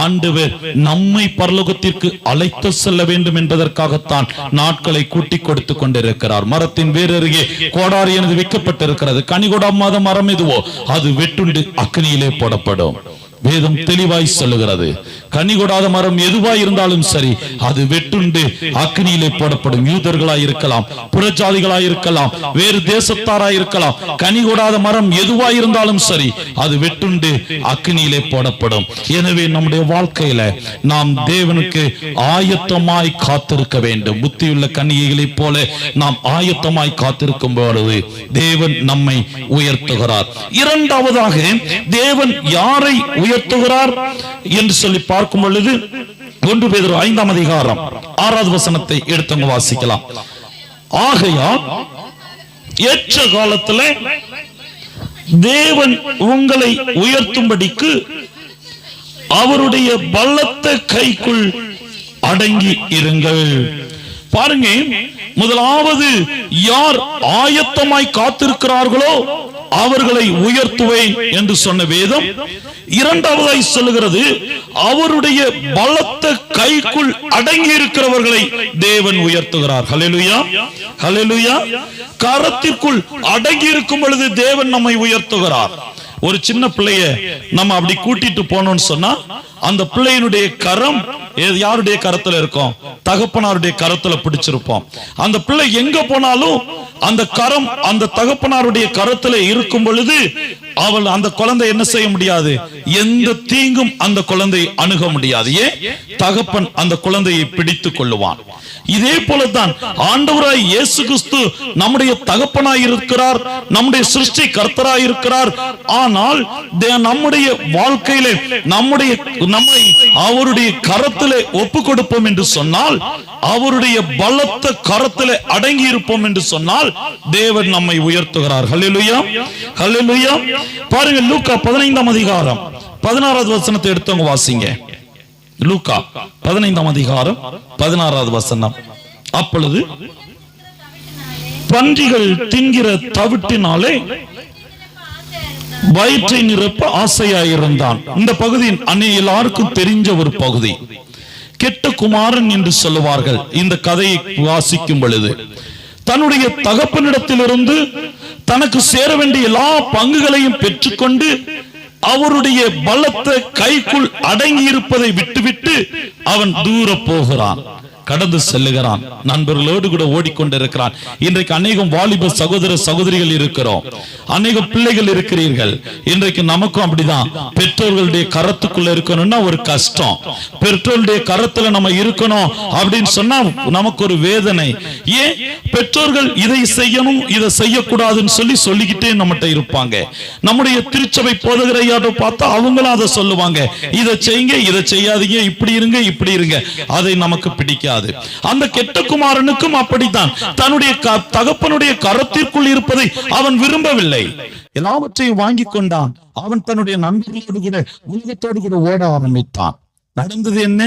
ஆண்டவர் நம்மை பரலோகத்திற்கு அழைத்து செல்ல வேண்டும் என்பதற்காகத்தான் நாட்களை கூட்டி கொடுத்து கொண்டிருக்கிறார். மரத்தின் வேறருகே கோடாரி எனது வைக்கப்பட்டிருக்கிறது. கனிகொடாத மரம் எதுவோ அது வெட்டுண்டு அக்னியிலே போடப்படும். வேதம் தெளிவாய் சொல்லுகிறது. கனி கொடாத மரம் எதுவாய் இருந்தாலும் சரி, அது வெட்டுண்டு அக்னியிலே போடப்படும். யூதர்களாய் இருக்கலாம், புறஜாதிகளாய் இருக்கலாம், வேறு தேசத்தாராய் இருக்கலாம். கனி கொடாத மரம் எதுவாய் இருந்தாலும் சரி, அது வெட்டுண்டு அக்னியிலே போடப்படும். எனவே நம்முடைய வாழ்க்கையில நாம் தேவனுக்கு ஆயத்தமாய் காத்திருக்க வேண்டும். புத்தியுள்ள கன்னிகைகளைப் போல நாம் ஆயத்தமாய் காத்திருக்கும் பொழுது தேவன் நம்மை உயர்த்துகிறார். இரண்டாவதாக தேவன் யாரை உயர்த்துகிறார் என்று சொல்லி பார்க்கும் பொழுது 1 பேதுரு 5ஆம் அதிகாரம் 6வது வசனத்தை எடுத்து வாசிக்கலாம். ஆகையால் ஏற்ற காலத்தில் தேவன் உங்களை உயர்த்தும்படிக்கு அவருடைய பலத்த கைக்குள் அடங்கி இருங்கள். பாருங்க, முதலாவது யார் ஆயத்தமாய் காத்திருக்கிறார்களோ அவர்களை உயர்த்துவேன் என்று சொன்ன வேதம் இரண்டாவதாய் சொல்லுகிறது, அவருடைய பலத்த கைக்குள் அடங்கி இருக்கிறவர்களை தேவன் உயர்த்துகிறார். ஹல்லேலூயா, ஹல்லேலூயா. கரத்திற்குள் அடங்கி இருக்கும் பொழுது தேவன் நம்மை உயர்த்துகிறார். ஒரு சின்ன பிள்ளைய நம்ம அப்படி கூட்டிட்டு போனோம்னு சொன்னா அந்த பிள்ளையினுடைய கரம் யாருடைய கரத்துல இருக்கும்? தகப்பனாருடைய கரத்துல பிடிச்சிருப்போம். அந்த பிள்ளை எங்க போனாலும் அந்த கரம் அந்த தகப்பனாருடைய கரத்துல இருக்கும் பொழுது அந்த குழந்தை என்ன செய்ய முடியாது? எந்த தீங்கும் அந்த குழந்தை அணுக முடியாது. ஏன்? தகப்பன் அந்த குழந்தையை பிடித்துக் கொள்ளுவான். இதே போலதான் ஆண்டவராய் இயேசு கிறிஸ்து நம்முடைய தகப்பனாய் இருக்கிறார், நம்முடைய சிருஷ்டி கர்த்தராய் இருக்கிறார். ஆனால் நம்முடைய வாழ்க்கையிலே நம்மை அவருடைய கரத்திலே ஒப்பு கொடுப்போம் என்று சொன்னால், அவருடைய பலத்த கரத்திலே அடங்கி இருப்போம் என்று சொன்னால் தேவன் நம்மை உயர்த்துகிறார். ஹல்லேலூயா, ஹல்லேலூயா. பாருங்க, லூக்கா 15ஆம் அதிகாரம் 16வது வசனத்தை எடுத்தவங்க வாசிங்க. லூக்கா 15ஆம் அதிகாரம் 16வது வசனம். அப்பொழுது பன்றிகள் தின்கிற தவிட்டினாலே வயிற்றை நிரப்ப ஆசையாயிருந்தான். இந்த பகுதி எல்லாருக்கும் தெரிஞ்ச ஒரு பகுதி. கெட்ட குமாரன் என்று சொல்லுவார்கள். இந்த கதையை வாசிக்கும் பொழுது தன்னுடைய தகப்பனிடத்திலிருந்து தனக்கு சேர வேண்டிய எல்லா பங்குகளையும் பெற்றுக்கொண்டு அவருடைய பலத்த கைக்குள் அடங்கி இருப்பதை விட்டுவிட்டு அவன் தூர போகிறான், கடந்து செல்லுகிறான், நண்பர்களோடு கூட ஓடிக்கொண்டிருக்கிறான். இன்றைக்கு அநேகம் வாலிப சகோதர சகோதரிகள் இருக்கிறோம், அநேக பிள்ளைகள் இருக்கிறீர்கள். இன்றைக்கு நமக்கும் அப்படிதான். பெற்றோர்களுடைய கரத்துக்குள்ள இருக்கணும்னா ஒரு கஷ்டம். பெற்றோருடைய கரத்துல நம்ம இருக்கணும் அப்படின்னு சொன்னா நமக்கு ஒரு வேதனை. ஏன்? பெற்றோர்கள் இதை செய்யணும் இதை செய்யக்கூடாதுன்னு சொல்லிக்கிட்டே நம்மகிட்ட இருப்பாங்க. நம்முடைய திருச்சபை போதகரையாட்ட பார்த்தா அவங்களும் அதை சொல்லுவாங்க, இதை செய்யுங்க இதை செய்யாதீங்க, இப்படி இருங்க இப்படி இருங்க. அதை நமக்கு பிடிக்காது. அந்த கெட்ட குமாரனுக்கும் அப்படித்தான். தன்னுடைய தகப்பனுடைய கரத்திற்குள் இருப்பதை அவன் விரும்பவில்லை. எல்லாவற்றையும் வாங்கி கொண்டான். அவன் தன்னுடைய நண்பர்களோடு கூட உலகத்தோடு கூட ஓட ஆரம்பித்தான். நடந்தது என்ன?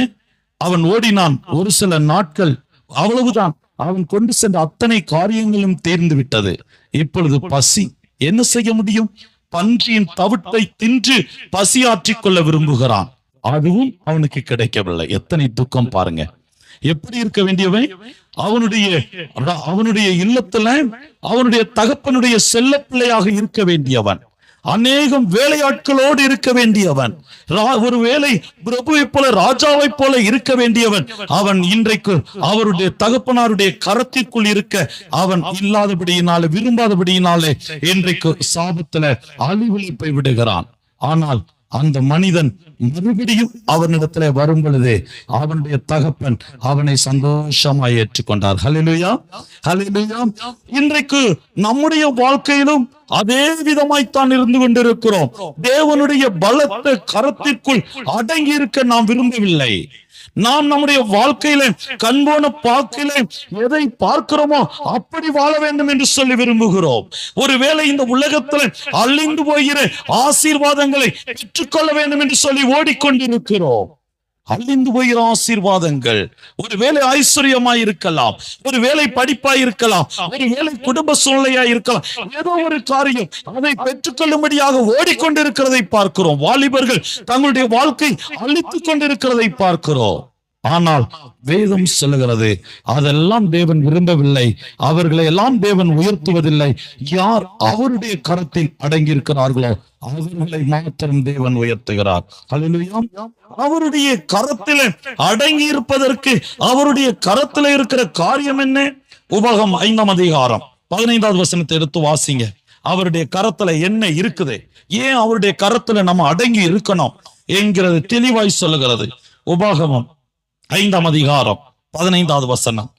அவன் ஓடினான். ஒரு சில நாட்கள், அவ்வளவுதான். அவன் கொண்டு சென்ற அத்தனை காரியங்களும் தேர்ந்து விட்டது. இப்பொழுது பசி. என்ன செய்ய முடியும்? பன்றியின் தவிட்டை தின்று பசி ஆற்றிக் கொள்ள விரும்புகிறான். அதுவும் அவனுக்கு கிடைக்கவில்லை. எத்தனை துக்கம் பாருங்க. எப்படி இருக்க வேண்டியவன்? அவனுடைய இல்லத்துல அவனுடைய தகப்பனுடைய செல்ல பிள்ளையாக இருக்க வேண்டியவன், அநேகம் வேலையாட்களோடு இருக்க வேண்டியவன், ஒரு வேளை பிரபுவை போல ராஜாவை போல இருக்க வேண்டியவன். அவன் இன்றைக்கு அவருடைய தகப்பனாருடைய கரத்திற்குள் இருக்க அவன் இல்லாதபடியினாலே, விரும்பாதபடியினாலே இன்றைக்கு சாபத்துல அழிவில் போய் விடுகிறான். ஆனால் அந்த மனிதன் மறுபடியும் அவனிடத்துல வரும் பொழுது அவனுடைய தகப்பன் அவனை சந்தோஷமாய் ஏற்றுக்கொண்டார். ஹல்லேலூயா, ஹல்லேலூயா. இன்றைக்கு நம்முடைய வாழ்க்கையிலும் அதே விதமாய்த்தான் இருந்து கொண்டிருக்கிறோம். தேவனுடைய பலத்த கரத்திற்குள் அடங்கி இருக்க நாம் விரும்பவில்லை. நாம் நம்முடைய வாழ்க்கையில கண்போன பாக்கில எதை பார்க்கிறோமோ அப்படி வாழ வேண்டும் என்று சொல்லி விரும்புகிறோம். ஒருவேளை இந்த உலகத்துல அழிந்து போகிற ஆசீர்வாதங்களை பெற்றுக்கொள்ள வேண்டும் என்று சொல்லி ஓடிக்கொண்டிருக்கிறோம். அழிந்து போகிற ஆசீர்வாதங்கள், ஒரு வேலை ஐஸ்வர்யமாய் இருக்கலாம், ஒரு வேலை படிப்பாய் இருக்கலாம், ஒரு வேலை குடும்ப சூழ்நிலையாய் இருக்கலாம். ஏதோ ஒரு காரியம் அதை பெற்றுக்கொள்ளும்படியாக ஓடிக்கொண்டிருக்கிறதை பார்க்கிறோம். வாலிபர்கள் தங்களுடைய வாழ்க்கை அழித்துக் கொண்டிருக்கிறதை பார்க்கிறோம். ஆனால் வேதம் சொல்லுகிறது அதெல்லாம் தேவன் விரும்பவில்லை. அவர்களை எல்லாம் தேவன் உயர்த்துவதில்லை. யார் அவருடைய கரத்தில் அடங்கி இருக்கிறார்களோ அவர்களை மாத்திரம் தேவன் உயர்த்துகிறார். ஹல்லேலூயா. அவருடைய கரத்திலே அடங்கி இருப்பதற்கு அவருடைய கரத்திலே இருக்கிற காரியம் என்ன? உபாகமம் 5ஆம் அதிகாரம் 15வது வசனத்தை எடுத்து வாசிங்க. அவருடைய கரத்துல என்ன இருக்குது? ஏன் அவருடைய கரத்துல நம்ம அடங்கி இருக்கணும் என்கிறது தெளிவாய் சொல்லுகிறது. உபாகமம் 5ஆம் அதிகாரம் 15வது வசனம்.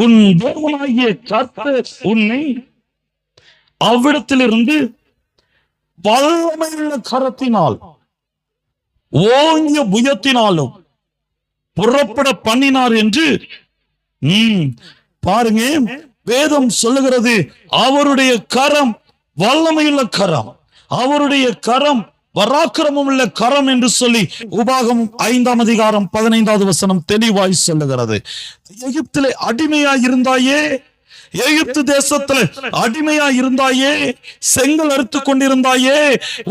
உன் தேவனாகிய கர்த்தர் உன்னை அவ்விடத்திலிருந்து வல்லமையுள்ள கரத்தினால் ஓங்கிய புயத்தினாலும் புறப்பட பண்ணினார் என்று பாருங்க. வேதம் சொல்லுகிறது அவருடைய கரம் வல்லமையுள்ள கரம். அவருடைய கரம் பராக்கிரமம் உள்ள கரம் என்று சொல்லி உபாகமம் 5ஆம் அதிகாரம் 15வது வசனம் தெளிவாய் சொல்லுகிறது. எகிப்திலே அடிமையாய் இருந்தாயே, எகிப்து தேசத்துல அடிமையா இருந்தாயே, செங்கல் அறுத்து கொண்டிருந்தாயே,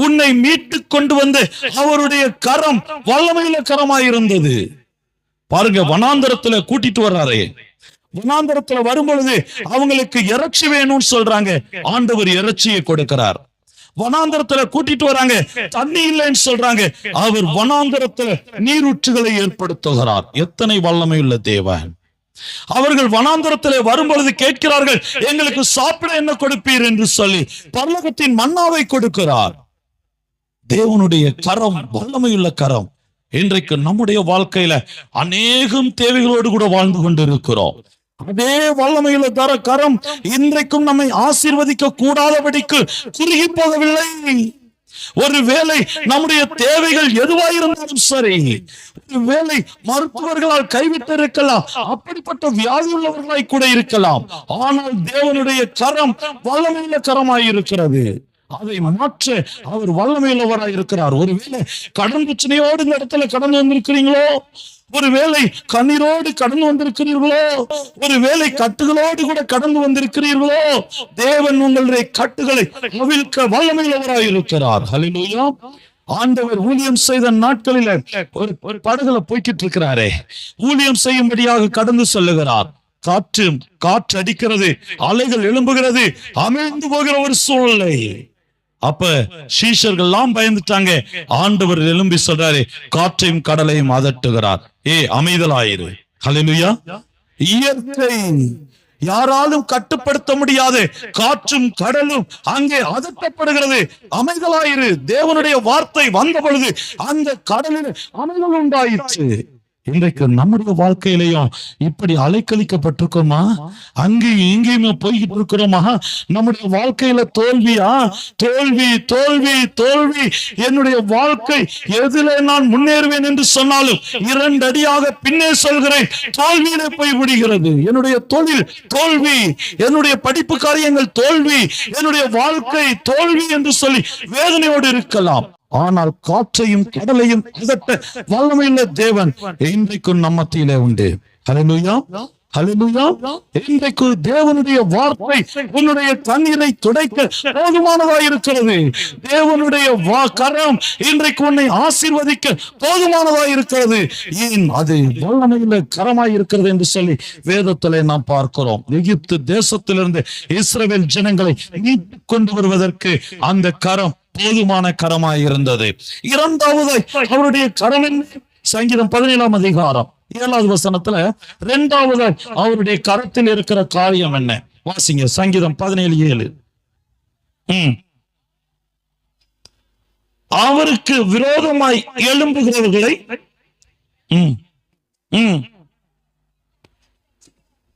உன்னை மீட்டு கொண்டு வந்து அவருடைய கரம் வல்லமையில கரமாயிருந்தது. பாருங்க, வனாந்தரத்துல கூட்டிட்டு வர்றாரே, வனாந்தரத்துல வரும்பொழுது அவங்களுக்கு இறைச்சி வேணும்னு சொல்றாங்க, ஆண்டவர் இறைச்சியை கொடுக்கிறார். வனாந்தரத்துல கூட்டிட்டு வராங்க, தண்ணி இல்லைன்னு சொல்றாங்க, அவர் வனாந்தரத்துல நீரூற்றுகளை ஏற்படுத்துகிறார். எத்தனை வல்லமை உள்ள தேவன்! அவர்கள் வனாந்தரத்திலே வரும்பொழுது கேட்கிறார்கள், எங்களுக்கு சாப்பிட என்ன கொடுப்பீர் என்று சொல்லி பரலோகத்தின் மன்னாவை கொடுக்கிறார். தேவனுடைய கரம் வல்லமையுள்ள கரம். இன்றைக்கு நம்முடைய வாழ்க்கையில அநேகம் தேவைகளோடு கூட வாழ்ந்து கொண்டிருக்கிறோம். அதே வல்லமையுள்ள கரம் இன்றைக்கும் நம்மை ஆசீர்வதிக்க கூடாதபடிக்கு குறுகி போகவில்லை. ஒருவேளை நம்முடைய தேவைகள் எதுவாயிருந்தாலும் சரி, ஒருவேளை மருத்துவர்களால் கைவிட்டு இருக்கலாம், அப்படிப்பட்ட வியாதி உள்ளவர்களாய் கூட இருக்கலாம், ஆனால் தேவனுடைய கரம் வல்லமையுள்ள கரமாயிருக்கிறது. அதை மாற்ற அவர் வல்லமையுள்ளவராய் இருக்கிறார். ஒருவேளை கடன் பிரச்சனையோடு இந்த இடத்துல கடந்து வந்திருக்கிறீங்களோ, ஒருவேளை கண்ணீரோடு கடந்து வந்திருக்கிறீர்களோ, ஒருவேளை கட்டுகளோடு கூட கடந்து வந்திருக்கிறீர்களோ, தேவன் உங்களுடைய கட்டுகளை அவிழ்க்க வல்லமையுள்ளவராய் இருக்கிறார். ஹல்லேலூயா! ஆண்டவர் ஊழியம் செய்த நாட்களில ஒரு படகுல போய்கிட்டு இருக்கிறாரே, ஊழியம் செய்யும்படியாக கடந்து சொல்லுகிறார். காற்று அடிக்கிறது, அலைகள் எழும்புகிறது, அமிழ்ந்து போகிற ஒரு சூழ்நிலை. அப்ப சீஷர்கள் எல்லாம் பயந்துட்டாங்க. ஆண்டவர் எழும்பி சொல்றாரு, காற்றையும் கடலையும் அதட்டுகிறார், அமைதலாயிரு. ஹல்லேலூயா! இயற்கை யாராலும் கட்டுப்படுத்த முடியாது, காற்றும் கடலும் அங்கே அதட்டப்படுகிறது, அமைதலாயிரு. தேவனுடைய வார்த்தை வந்த பொழுது அந்த கடலில் அமைதல் உண்டாயிற்று. இன்றைக்கு நம்முடைய வாழ்க்கையிலையும் இப்படி அலைக்கழிக்கப்பட்டிருக்கோமா? அங்கேயும் இங்கேயுமே போய்கிட்டு இருக்கிறோமா? நம்முடைய வாழ்க்கையில தோல்வியா? தோல்வி தோல்வி தோல்வி. என்னுடைய வாழ்க்கை எதிலே நான் முன்னேறுவேன் என்று சொன்னாலும் 2 அடியாக பின்னே சொல்கிறேன், தோல்வியிலே போய் விடுகிறது. என்னுடைய தொழில் தோல்வி, என்னுடைய படிப்பு காரியங்கள் தோல்வி, என்னுடைய வாழ்க்கை தோல்வி என்று சொல்லி வேதனையோடு இருக்கலாம். ஆனால் காற்றையும் கடலையும் அதட்ட வல்லமையுள்ள தேவன் இன்றைக்கும் நம்ம மத்தியிலே உண்டு. ஹல்லேலூயா! ஹல்லேலூயா! இன்றைக்கு தேவனுடைய வார்த்தை உன்னுடைய கண்ணீரை துடைக்க போதுமானதாக இருக்கிறது. தேவனுடைய கரம் இன்றைக்கு உன்னை ஆசீர்வதிக்க போதுமானதாக இருக்கிறது. ஏன் அது வல்லமையுள்ள கரமாய் இருக்கிறது என்று சொல்லி வேதத்திலே நாம் பார்க்கிறோம். எகிப்து தேசத்திலிருந்து இஸ்ரவேல் ஜனங்களை மீட்டு கொண்டு வருவதற்கு அந்த கரம் போதுமான கரமாய் இருந்தது. 2வது அவருடைய கரம் என்ன? சங்கீதம் 17ஆம் அதிகாரம் 7வது வசனத்துல 2வது அவருடைய கரத்தில் இருக்கிற காரியம் என்ன? வாசிங்க, சங்கீதம் 17:7. அவருக்கு விரோதமாய் எழும்புகிறவர்களை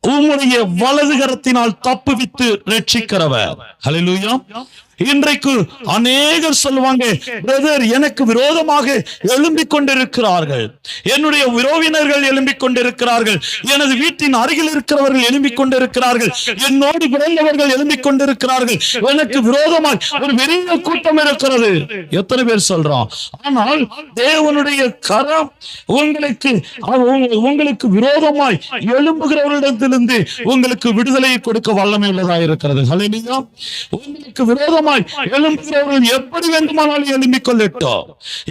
உம்முடைய வலது கரத்தினால் தப்புவித்து ரட்சிக்கிறவர். ஹல்லேலூயா! இன்றைக்கு அநேகர் சொல்லுவாங்க, பிரதர், எனக்கு விரோதமாக எழும்பிக் கொண்டிருக்கிறார்கள், என்னுடைய உறவினர்கள் எழும்பிக் கொண்டிருக்கிறார்கள், எனது வீட்டின் அருகில் இருக்கிறவர்கள் எழும்பிக் கொண்டிருக்கிறார்கள், என்னோடு பிறந்தவர்கள் எழும்பிக் கொண்டிருக்கிறார்கள், எனக்கு விரோதமாய் ஒரு பெரிய கூட்டம் இருக்கிறது. எத்தனை பேர் சொல்றோம்? ஆனால் தேவனுடைய கரம் உங்களுக்கு விரோதமாய் எழும்புகிறவர்களிடத்திலிருந்து உங்களுக்கு விடுதலையை கொடுக்க வல்லமை உள்ளதாக இருக்கிறது. ஹல்லேலூயா! உங்களுக்கு விரோதமாய் எழும்புகிறவர்கள் எப்படி வேண்டுமானாலும் எழும்பிக் கொள்ளட்டும்,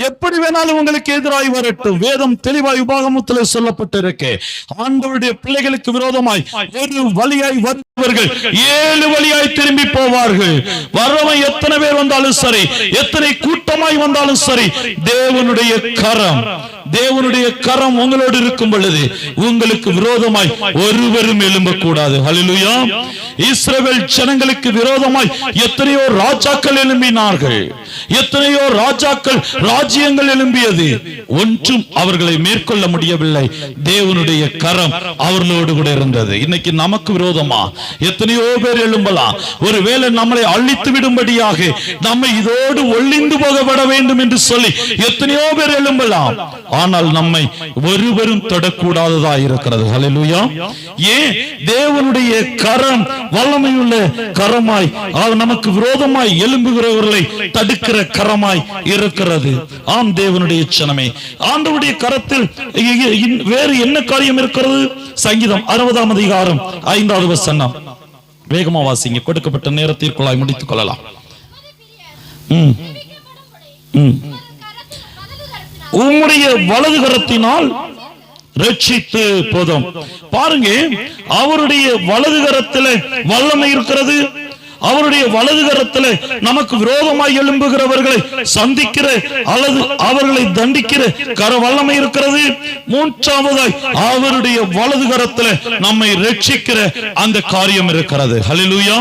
எப்படி வேணாலும் உங்களுக்கு எதிராய் வரட்டும். வேதம் தெளிவாய் உபாகமத்தில் சொல்லப்பட்டிருக்கு, ஆண்டவருடைய பிள்ளைகளுக்கு விரோதமாய் ஒரு வழியாய் வருபவர்கள் 7 வழியாய் திரும்பி போவார்கள். வரவன் எத்தனை பேர் வந்தாலும் சரி, எத்தனை கூட்டமாய் வந்தாலும் சரி, தேவனுடைய கரம் உங்களோடு இருக்கும் பொழுது உங்களுக்கு விரோதமாய் ஒருவரும் எழும்பக்கூடாது. ஹல்லேலூயா! இஸ்ரவேல் ஜனங்களுக்கு விரோதமாய் எத்தனையோ ராஜாக்கள் எழும்பினார்கள், எத்தனையோ ராஜ்யங்கள் எழும்பியது, ஒன்றும் அவர்களை மேற்கொள்ள முடியவில்லை. தேவனுடைய கரம் அவர்களோடு கூட இருந்தது. இன்னைக்கு நமக்கு விரோதமா எத்தனையோ பேர் எழும்பலாம். ஒருவேளை நம்மளை அழித்து விடும்படியாக, நம்மை இதோடு ஒளிந்து போகப்பட வேண்டும் என்று சொல்லி எத்தனையோ பேர் எழும்பலாம். ஆனால் நம்மை ஒருவரும் தொடக்கூடாததா இருக்கிறது. ஹல்லேலூயா. ஏன்? தேவனுடைய கரம் வல்லமையுள்ள கரமாய், நமக்கு விரோதமாய் எழும்புகிறவர்களை தடுக்கிற கரமாய் இருக்கிறது. ஆம் தேவனுடைய ஜனமே, ஆண்டவருடைய கரத்தில் வேறு என்ன காரியம் இருக்கிறது? சங்கீதம் 60ஆம் அதிகாரம் 5வது வசனம். வேகமா வாசிங்க, கொடுக்கப்பட்ட நேரத்திற்குள்ளாய் முடித்துக் கொள்ளலாம். உம்முடைய வலது கரத்தினால் ரட்சித்து போதும். பாருங்க, அவருடைய வலது கரத்தில் வல்லமை இருக்கிறது. அவருடைய வலது கரத்தில் நமக்கு விரோதமாய் எழும்புகிறவர்களை சந்திக்கிற அல்லது அவர்களை தண்டிக்கிற கர வல்லமை இருக்கிறது. மூன்றாவதாய் அவருடைய வலது கரத்தில் நம்மை ரட்சிக்கிற அந்த காரியம் இருக்கிறது. ஹல்லேலூயா.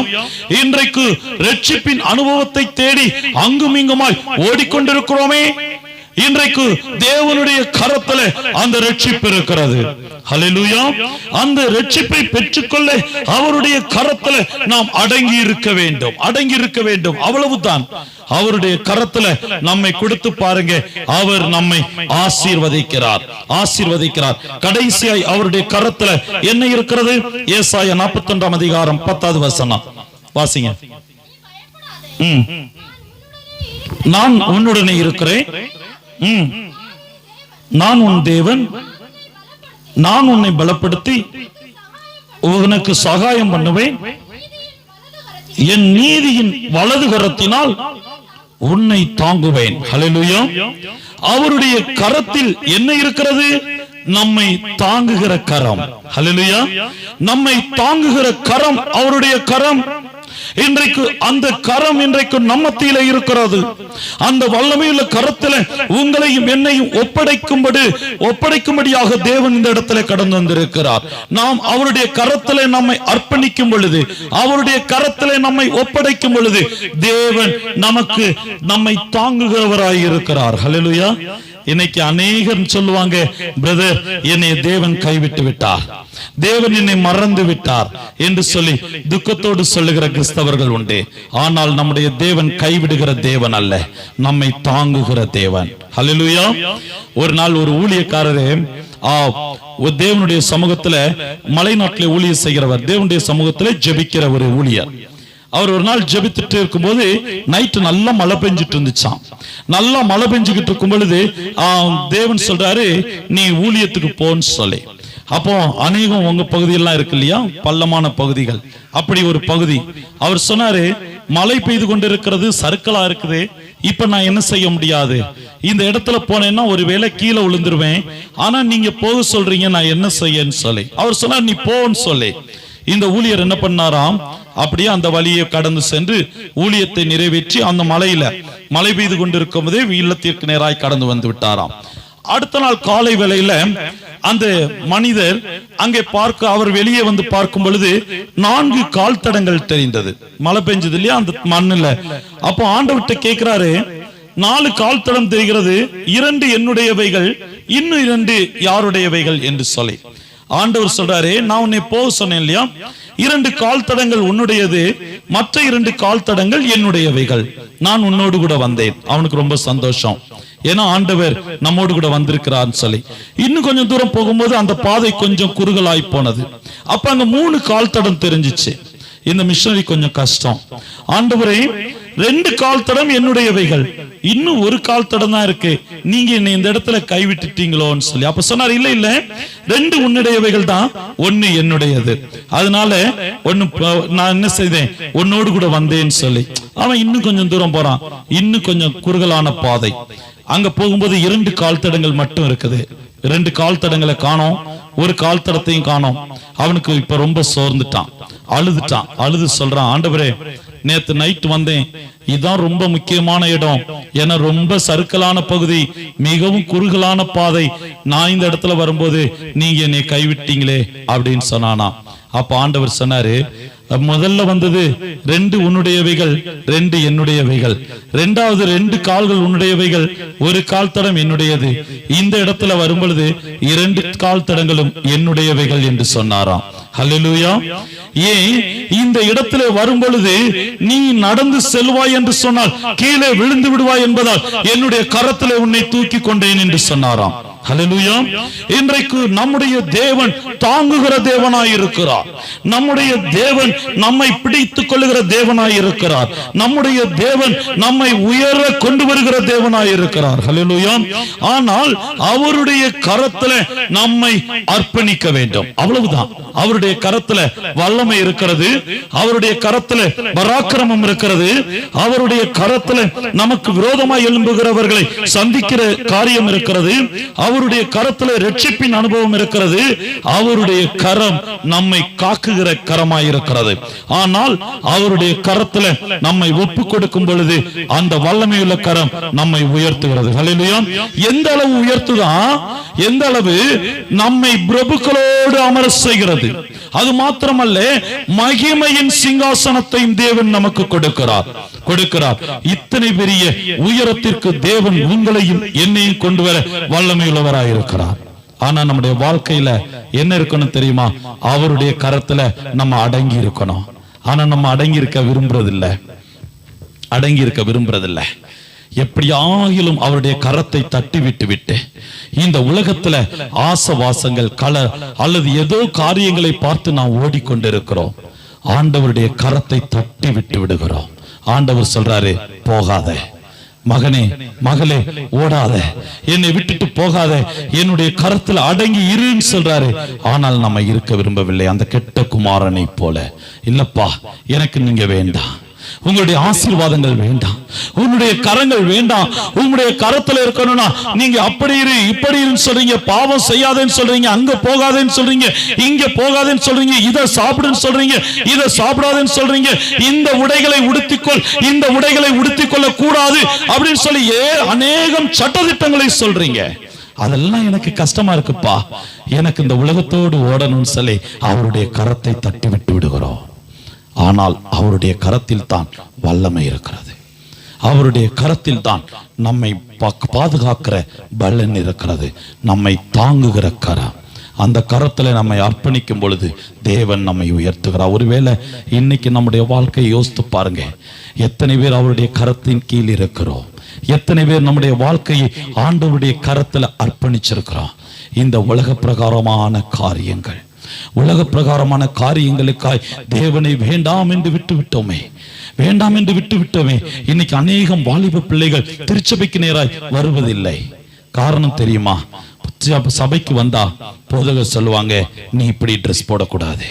இன்றைக்கு ரட்சிப்பின் அனுபவத்தை தேடி அங்கும் இங்குமாய் ஓடிக்கொண்டிருக்கிறோமே. இன்றைக்கு தேவனுடைய கரத்தில் அந்த ரட்சிப்பு இருக்கிறது. ஹல்லேலூயா. அந்த ரட்சிப்பை பெற்றுக்கொள்ள அவருடைய கரத்தில் நாம் அடங்கி இருக்க வேண்டும், அடங்கி இருக்க வேண்டும். அவ்வளவுதான். அவருடைய கரத்தில் நம்மை கொடுத்து பாருங்க, அவர் நம்மை ஆசீர்வதிக்கிறார், ஆசீர்வதிக்கிறார். கடைசியாய் அவருடைய கரத்தில் என்ன இருக்கிறது? ஏசாயா 41ஆம் அதிகாரம் 10வது வசனம் வாசிங்க. நான் உன்னுடனே இருக்கிறேன், நான் உன் தேவன், நான் உன்னை பலப்படுத்தி உனக்கு சகாயம் பண்ணுவேன், என் நீதியின் வலது கரத்தினால் உன்னை தாங்குவேன். ஹல்லேலூயா. அவருடைய கரத்தில் என்ன இருக்கிறது? நம்மை தாங்குகிற கரம். ஹல்லேலூயா. நம்மை தாங்குகிற கரம் அவருடைய கரம். இன்றைக்கு அந்த கரம் இன்றைக்கு நம்ம மத்தியில இருக்கிறது. அந்த வல்லமையுள்ள கரத்தில் உங்களையும் என்னையும் ஒப்படைக்கும்படியாக தேவன் இந்த இடத்துல கடந்து வந்திருக்கிறார். நாம் அவருடைய கரத்தில் நம்மை அர்ப்பணிக்கும் பொழுது, அவருடைய கரத்தில் நம்மை ஒப்படைக்கும் பொழுது தேவன் நம்மை தாங்குகிறவராய் இருக்கிறார். ஹல்லேலூயா. இன்னைக்கு அநேகர் சொல்லுவாங்க, பிரதர், என்னை தேவன் கைவிட்டு விட்டார், தேவன் என்னை மறந்து விட்டார் என்று சொல்லி துக்கத்தோடு சொல்லுகிற கிறிஸ்தவர்கள் உண்டு. ஆனால் நம்முடைய தேவன் கைவிடுகிற தேவன் அல்ல, நம்மை தாங்குகிற தேவன். ஹல்லேலூயா. ஒரு நாள் ஒரு ஊழியக்காரரே தேவனுடைய சமூகத்துல, மலைநாட்டிலே ஊழியர் செய்கிறவர், தேவனுடைய சமூகத்துல ஜெபிக்கிற ஒரு ஊழியர். அவர் ஒரு நாள் ஜெபித்துட்டு இருக்கும்போது நைட்டு நல்லா மழை பெஞ்சிட்டு இருந்துச்சாம். நல்லா மழை பெஞ்சுக்கிட்டு இருக்கும் பொழுது தேவன் சொல்றாரு, நீ ஊழியத்துக்கு போன்னு சொல்லி. அப்போ அநேகம் உங்க பகுதியெல்லாம் இருக்கு இல்லையா, பள்ளமான பகுதிகள், அப்படி ஒரு பகுதி. அவர் சொன்னாரு, மழை பெய்து கொண்டிருக்கிறது, சறுக்கலா இருக்குது, இப்ப நான் என்ன செய்ய முடியாது, இந்த இடத்துல போனேன்னா ஒருவேளை கீழே விழுந்துருவேன், ஆனா நீங்க போக சொல்றீங்க, நான் என்ன செய்யன்னு சொல்லி. அவர் சொன்னார், நீ போன்னு சொல்லி. இந்த ஊழியர் என்ன பண்ணாராம், அப்படியே அந்த வழியை கடந்து சென்று ஊழியத்தை நிறைவேற்றி அந்த மழை பெய்து கொண்டிருக்கும் போதே இல்லத்திற்கு நேராய் கடந்து வந்து விட்டாராம். அடுத்த நாள் காலை வேளையில அந்த மனிதர் அங்கே அவர் வெளியே வந்து பார்க்கும் பொழுது 4 கால் தடங்கள் தெரிந்தது. மழை பெஞ்சது இல்லையா அந்த மண்ணுல. அப்போ ஆண்டவர்கிட்ட கேட்கிறாரு, 4 கால் தடம் தெரிகிறது, 2 என்னுடையவைகள், இன்னும் 2 யாருடையவைகள் என்று சொல்லி. ஆண்டவர் சொல்றாரு, நான் உன்னை போக சொன்னேன் இல்லையா, 2 கால் தடங்கள் உன்னுடையது, மற்ற 2 கால் தடங்கள் என்னுடையவைகள், நான் உன்னோடு கூட வந்தேன். அவனுக்கு ரொம்ப சந்தோஷம், ஏன்னா ஆண்டவர் நம்மோடு கூட வந்திருக்கிறார் சொல்லி. இன்னும் கொஞ்சம் தூரம் போகும்போது அந்த பாதை கொஞ்சம் குறுகலாய் போனது. அப்ப அங்க 3 கால் தடம் தெரிஞ்சிச்சு. இந்த மிஷனரி கொஞ்சம் கஷ்டம், ஆண்டவரே 2 கால் தடம் என்னுடையவைகள், இன்னும் 1 கால் தடம் தான் இருக்கு, நீங்க என்னை இந்த இடத்துல கைவிட்டுட்டீங்களோன்னு சொல்லி. அப்ப சொன்னார், இல்ல இல்ல, 2 உன்னுடையவைகள் தான், 1 என்னுடையது, அதனால நான் என்ன செய்தேன், உன்னோடு கூட வந்தேன்னு சொல்லி. அவன் இன்னும் கொஞ்சம் தூரம் போறான், இன்னும் கொஞ்சம் குறுகலான பாதை. அங்க போகும்போது 2 கால் தடங்கள் மட்டும் இருக்குது. 2 கால் தடங்களை காணோம், 1 கால் தடத்தையும் காணோம். அவனுக்கு இப்ப ரொம்ப சோர்ந்துட்டான், அழுது சொல்றான், ஆண்டவரே நேத்து நைட் வந்தேன், இதுதான் ரொம்ப முக்கியமான இடம், ஏன்னா ரொம்ப சறுக்கலான பகுதி, மிகவும் குறுகலான பாதை, நான் இந்த இடத்துல வரும்போது நீங்க என்னை கைவிட்டீங்களே அப்படின்னு சொன்னானா. அப்ப ஆண்டவர் சொன்னாரு, முதல்ல வந்தது 2 உன்னுடையவைகள், 2 என்னுடையவைகள், 2வது 2 கால்கள் உன்னுடையவைகள், 1 கால் தடம் என்னுடையது, இந்த இடத்துல வரும்பொழுது 2 கால் தடங்களும் என்னுடையவைகள் என்று சொன்னாராம். ஹல்லேலூயா. ஏன் இந்த இடத்துல வரும் பொழுது நீ நடந்து செல்வாய் என்று சொன்னால் கீழே விழுந்து விடுவாய் என்பதால் என்னுடைய கரத்திலே உன்னை தூக்கி கொண்டேன் என்று சொன்னாராம். ஹல்லேலூயா. இன்றைக்கு நம்முடைய தேவன் தாங்குகிற தேவனாய் இருக்கிறார். நம்முடைய தேவன் நம்மை பிடித்துக் கொள்ளுகிற தேவனாய் இருக்கிறார். நம்முடைய தேவன் நம்மை உயர கொண்டு வருகிற தேவனாய் இருக்கிறார். ஹல்லேலூயா. ஆனால் அவருடைய கரத்துல நம்மை அர்ப்பணிக்க வேண்டும், அவ்வளவுதான். அவருடைய கரத்துல வல்லமை இருக்கிறது, அவருடைய கரத்துல பராக்கிரமம் இருக்கிறது, அவருடைய கரத்துல நமக்கு விரோதமாய் எழும்புகிறவர்களை சந்திக்கிற காரியம் இருக்கிறது, அவருடைய கரத்துல ரட்சிப்பின் அனுபவம் இருக்கிறது, அவருடைய கரம் நம்மை காக்குகிற கரமாய் இருக்கிறது. ஆனால் அவருடைய கரத்துல நம்மை ஒப்பு கொடுக்கும் பொழுது அந்த வல்லமையுள்ள கரம் நம்மை உயர்த்துகிறது. ஹல்லேலூயா. எந்த அளவு உயர்த்துதா, எந்த அளவு நம்மை பிரபுக்களோடு அமர செய்கிறது. அது மாத்திரமல்ல, மகிமையின் சிங்காசனத்தையும் தேவன் நமக்கு கொடுக்கிறார். இத்தனை பெரிய உயரத்திற்கு தேவன் உங்களையும் என்னையும் கொண்டு வர வல்லமையுள்ளவராய் இருக்கிறார். ஆனா நம்முடைய வாழ்க்கையில என்ன இருக்கணும் தெரியுமா? அவருடைய கரத்துல நம்ம அடங்கி இருக்கணும். ஆனா நம்ம அடங்கி இருக்க விரும்புறதில்லை. எப்படியாகிலும் அவருடைய கரத்தை தட்டி விட்டு இந்த உலகத்துல ஆசவாசங்கள் அல்லது ஏதோ காரியங்களை பார்த்து நாம் ஓடிக்கொண்டிருக்கிறோம். ஆண்டவருடைய கரத்தை தட்டி விட்டு விடுகிறோம். ஆண்டவர் சொல்றாரு, போகாத மகனே மகளே, ஓடாத, என்னை விட்டுட்டு போகாத, என்னுடைய கரத்தில் அடங்கி இருன்னு சொல்றாரு. ஆனால் நம்ம இருக்க விரும்பவில்லை. அந்த கெட்ட குமாரனை போல, இல்லப்பா எனக்கு நீங்க வேண்டாம், உங்களுடைய ஆசீர்வாதங்கள் வேண்டாம், உங்களுடைய கரங்கள் வேண்டாம், உங்களுடைய கரத்துல இருக்கணும்னா நீங்க அப்படி இரு இப்படி இருன்னு சொல்றீங்க, பாவம் செய்யாதேன்னு சொல்றீங்க, அங்க போகாதேன்னு சொல்றீங்க, இங்க போகாதேன்னு சொல்றீங்க, இதை சாப்பிடுன்னு சொல்றீங்க, இதை சாப்பிடாதேன்னு சொல்றீங்க, இந்த உடைகளை உடுத்திக்கொள், இந்த உடைகளை உடுத்திக்கொள்ள கூடாது அப்படின்னு சொல்லி அநேகம் சட்டதிட்டங்களை சொல்றீங்க. அதெல்லாம் எனக்கு கஷ்டமா இருக்குப்பா, எனக்கு இந்த உலகத்தோடு ஓடணும்னு சொல்லி அவருடைய கரத்தை தட்டி விட்டு விடுகிறோம். ஆனால் அவருடைய கரத்தில் தான் வல்லமை இருக்கிறது. அவருடைய கரத்தில் தான் நம்மை பாதுகாக்கிற பலன் இருக்கிறது, நம்மை தாங்குகிற கரம். அந்த கரத்துல நம்மை அர்ப்பணிக்கும் பொழுது தேவன் நம்மை உயர்த்துகிறார். ஒருவேளை இன்னைக்கு நம்முடைய வாழ்க்கையை யோசித்து பாருங்க, எத்தனை பேர் அவருடைய கரத்தின் கீழ் இருக்கிறோம், எத்தனை பேர் நம்முடைய வாழ்க்கையை ஆண்டவருடைய கரத்துல அர்ப்பணிச்சிருக்கிறோம். இந்த உலக பிரகாரமான காரியங்கள், உலக பிரகாரமான காரியங்களுக்காய் தேவனை வேண்டாம் என்று விட்டு விட்டோமே. இன்னைக்கு அநேகம் வாலிப பிள்ளைகள் திருச்சபைக்கு நேராய் வருவதில்லை. காரணம் தெரியுமா? சபைக்கு வந்தா போதகர் சொல்லுவாங்க, நீ இப்படி ட்ரெஸ் போடக்கூடாது,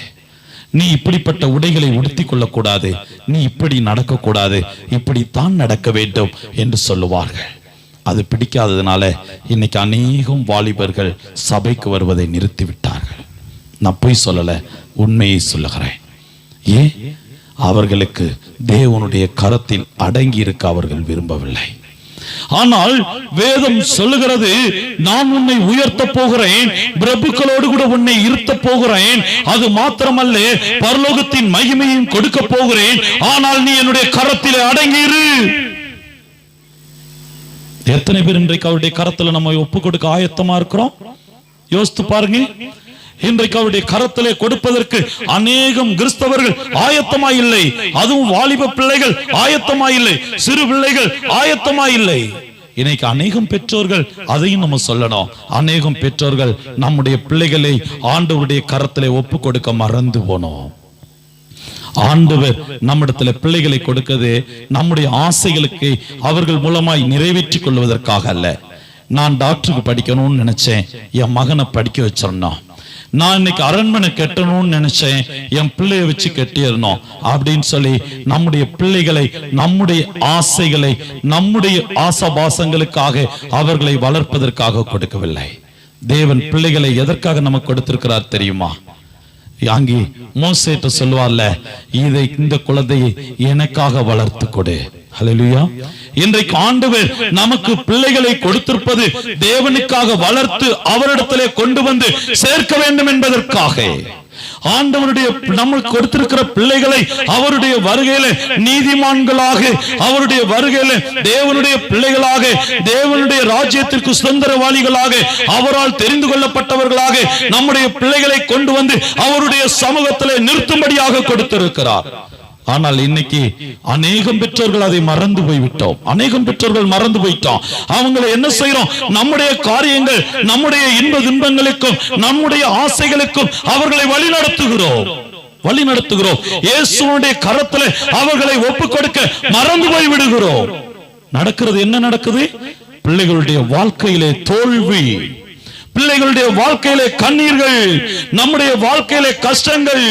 நீ இப்படிப்பட்ட உடைகளை உடுத்திக் கொள்ளக்கூடாது, நீ இப்படி நடக்க கூடாது, இப்படித்தான் நடக்க வேண்டும் என்று சொல்லுவார்கள். அது பிடிக்காததுனால இன்னைக்கு அநேகம் வாலிபர்கள் சபைக்கு வருவதை நிறுத்திவிட்டார்கள். நான் பொய் சொல்லல, உண்மையை சொல்லுகிறேன். ஏன்? அவர்களுக்கு தேவனுடைய கரத்தில் அடங்கி இருக்க அவர்கள் விரும்பவில்லை. ஆனால் வேதம் சொல்லுகிறது, நான் உன்னை உயர்த்த போகிறேன், பிரபுக்களோடு கூட உன்னை இருத்த போகிறேன், அது மாத்திரமல்ல பரலோகத்தின் மகிமையும் கொடுக்க போகிறேன், ஆனால் நீ என்னுடைய கரத்திலே அடங்கியிரு. எத்தனை பேர் இன்றைக்கு அவருடைய கரத்துல நம்ம ஒப்பு கொடுக்க ஆயத்தமா இருக்கிறோம்? யோசித்து பாருங்க. இன்றைக்கு அவருடைய கரத்திலே கொடுப்பதற்கு அநேகம் கிறிஸ்தவர்கள் ஆயத்தமாயில்லை. அதுவும் வாலிப பிள்ளைகள் ஆயத்தமாயில்லை, சிறு பிள்ளைகள் ஆயத்தமாயில்லை. இன்னைக்கு அநேகம் பெற்றோர்கள், அதையும் நம்ம சொல்லணும், அநேகம் பெற்றோர்கள் நம்முடைய பிள்ளைகளை ஆண்டவருடைய கரத்திலே ஒப்பு கொடுக்க மறந்து போனோம். ஆண்டவர் நம்மிடத்துல பிள்ளைகளை கொடுக்கிறது நம்முடைய ஆசைகளுக்கு அவர்கள் மூலமாய் நிறைவேற்றிக் கொள்வதற்காக அல்ல. நான் டாக்டருக்கு படிக்கணும்னு நினைச்சேன், என் மகனை படிக்க வச்சிடணும். நான் இன்னைக்கு அரண்மனை கட்டணும்னு நினைச்சேன், என் பிள்ளைய வச்சு கட்டிடணும் அப்படின்னு சொல்லி நம்முடைய பிள்ளைகளை, நம்முடைய ஆசைகளை, நம்முடைய ஆசபாசங்களுக்காக அவர்களை வளர்ப்பதற்காக கொடுக்கவில்லை. தேவன் பிள்ளைகளை எதற்காக நமக்கு கொடுத்திருக்கிறார் தெரியுமா? அங்கே மோசேட்ட சொல்லுவார்ல, இதை இந்த குழந்தையை எனக்காக வளர்த்து கொடு. ஹல்லேலூயா. இன்றைக்கு ஆண்டவர் நமக்கு பிள்ளைகளை கொடுத்திருப்பது தேவனுக்காக வளர்த்து அவரிடத்திலே கொண்டு வந்து சேர்க்க வேண்டும் என்பதற்காக. ஆண்டவருடைய நமக்கு கொடுத்திருக்கிற பிள்ளைகளை அவருடைய வருகையில நீதிமான்களாக, அவருடைய வருகையில தேவனுடைய பிள்ளைகளாக, தேவனுடைய ராஜ்யத்திற்கு சுதந்திரவாளிகளாக, அவரால் தெரிந்து கொள்ளப்பட்டவர்களாக நம்முடைய பிள்ளைகளை கொண்டு வந்து அவருடைய சமூகத்திலே நிறுத்தும்படியாக கொடுத்திருக்கிறார். ஆனால் இன்னைக்கு அநேகம் பெற்றோர்கள் அதை மறந்து போய்விட்டோம். அநேகம் பெற்றோர்கள் மறந்து போயிட்டோம். அவங்களை என்ன செய்யறோம்? நம்முடைய காரியங்கள், நம்முடைய இன்ப துன்பங்களுக்கும் நம்முடைய ஆசைகளுக்கும் அவர்களை வழி நடத்துகிறோம். இயேசுவுடைய கரத்தில் அவர்களை ஒப்புக் கொடுக்க மறந்து போய் விடுகிறோம். நடக்கிறது என்ன நடக்குது? பிள்ளைகளுடைய வாழ்க்கையிலே தோல்வி, பிள்ளைகளுடைய வாழ்க்கையிலே கண்ணீர்கள், நம்முடைய வாழ்க்கையிலே கஷ்டங்கள்.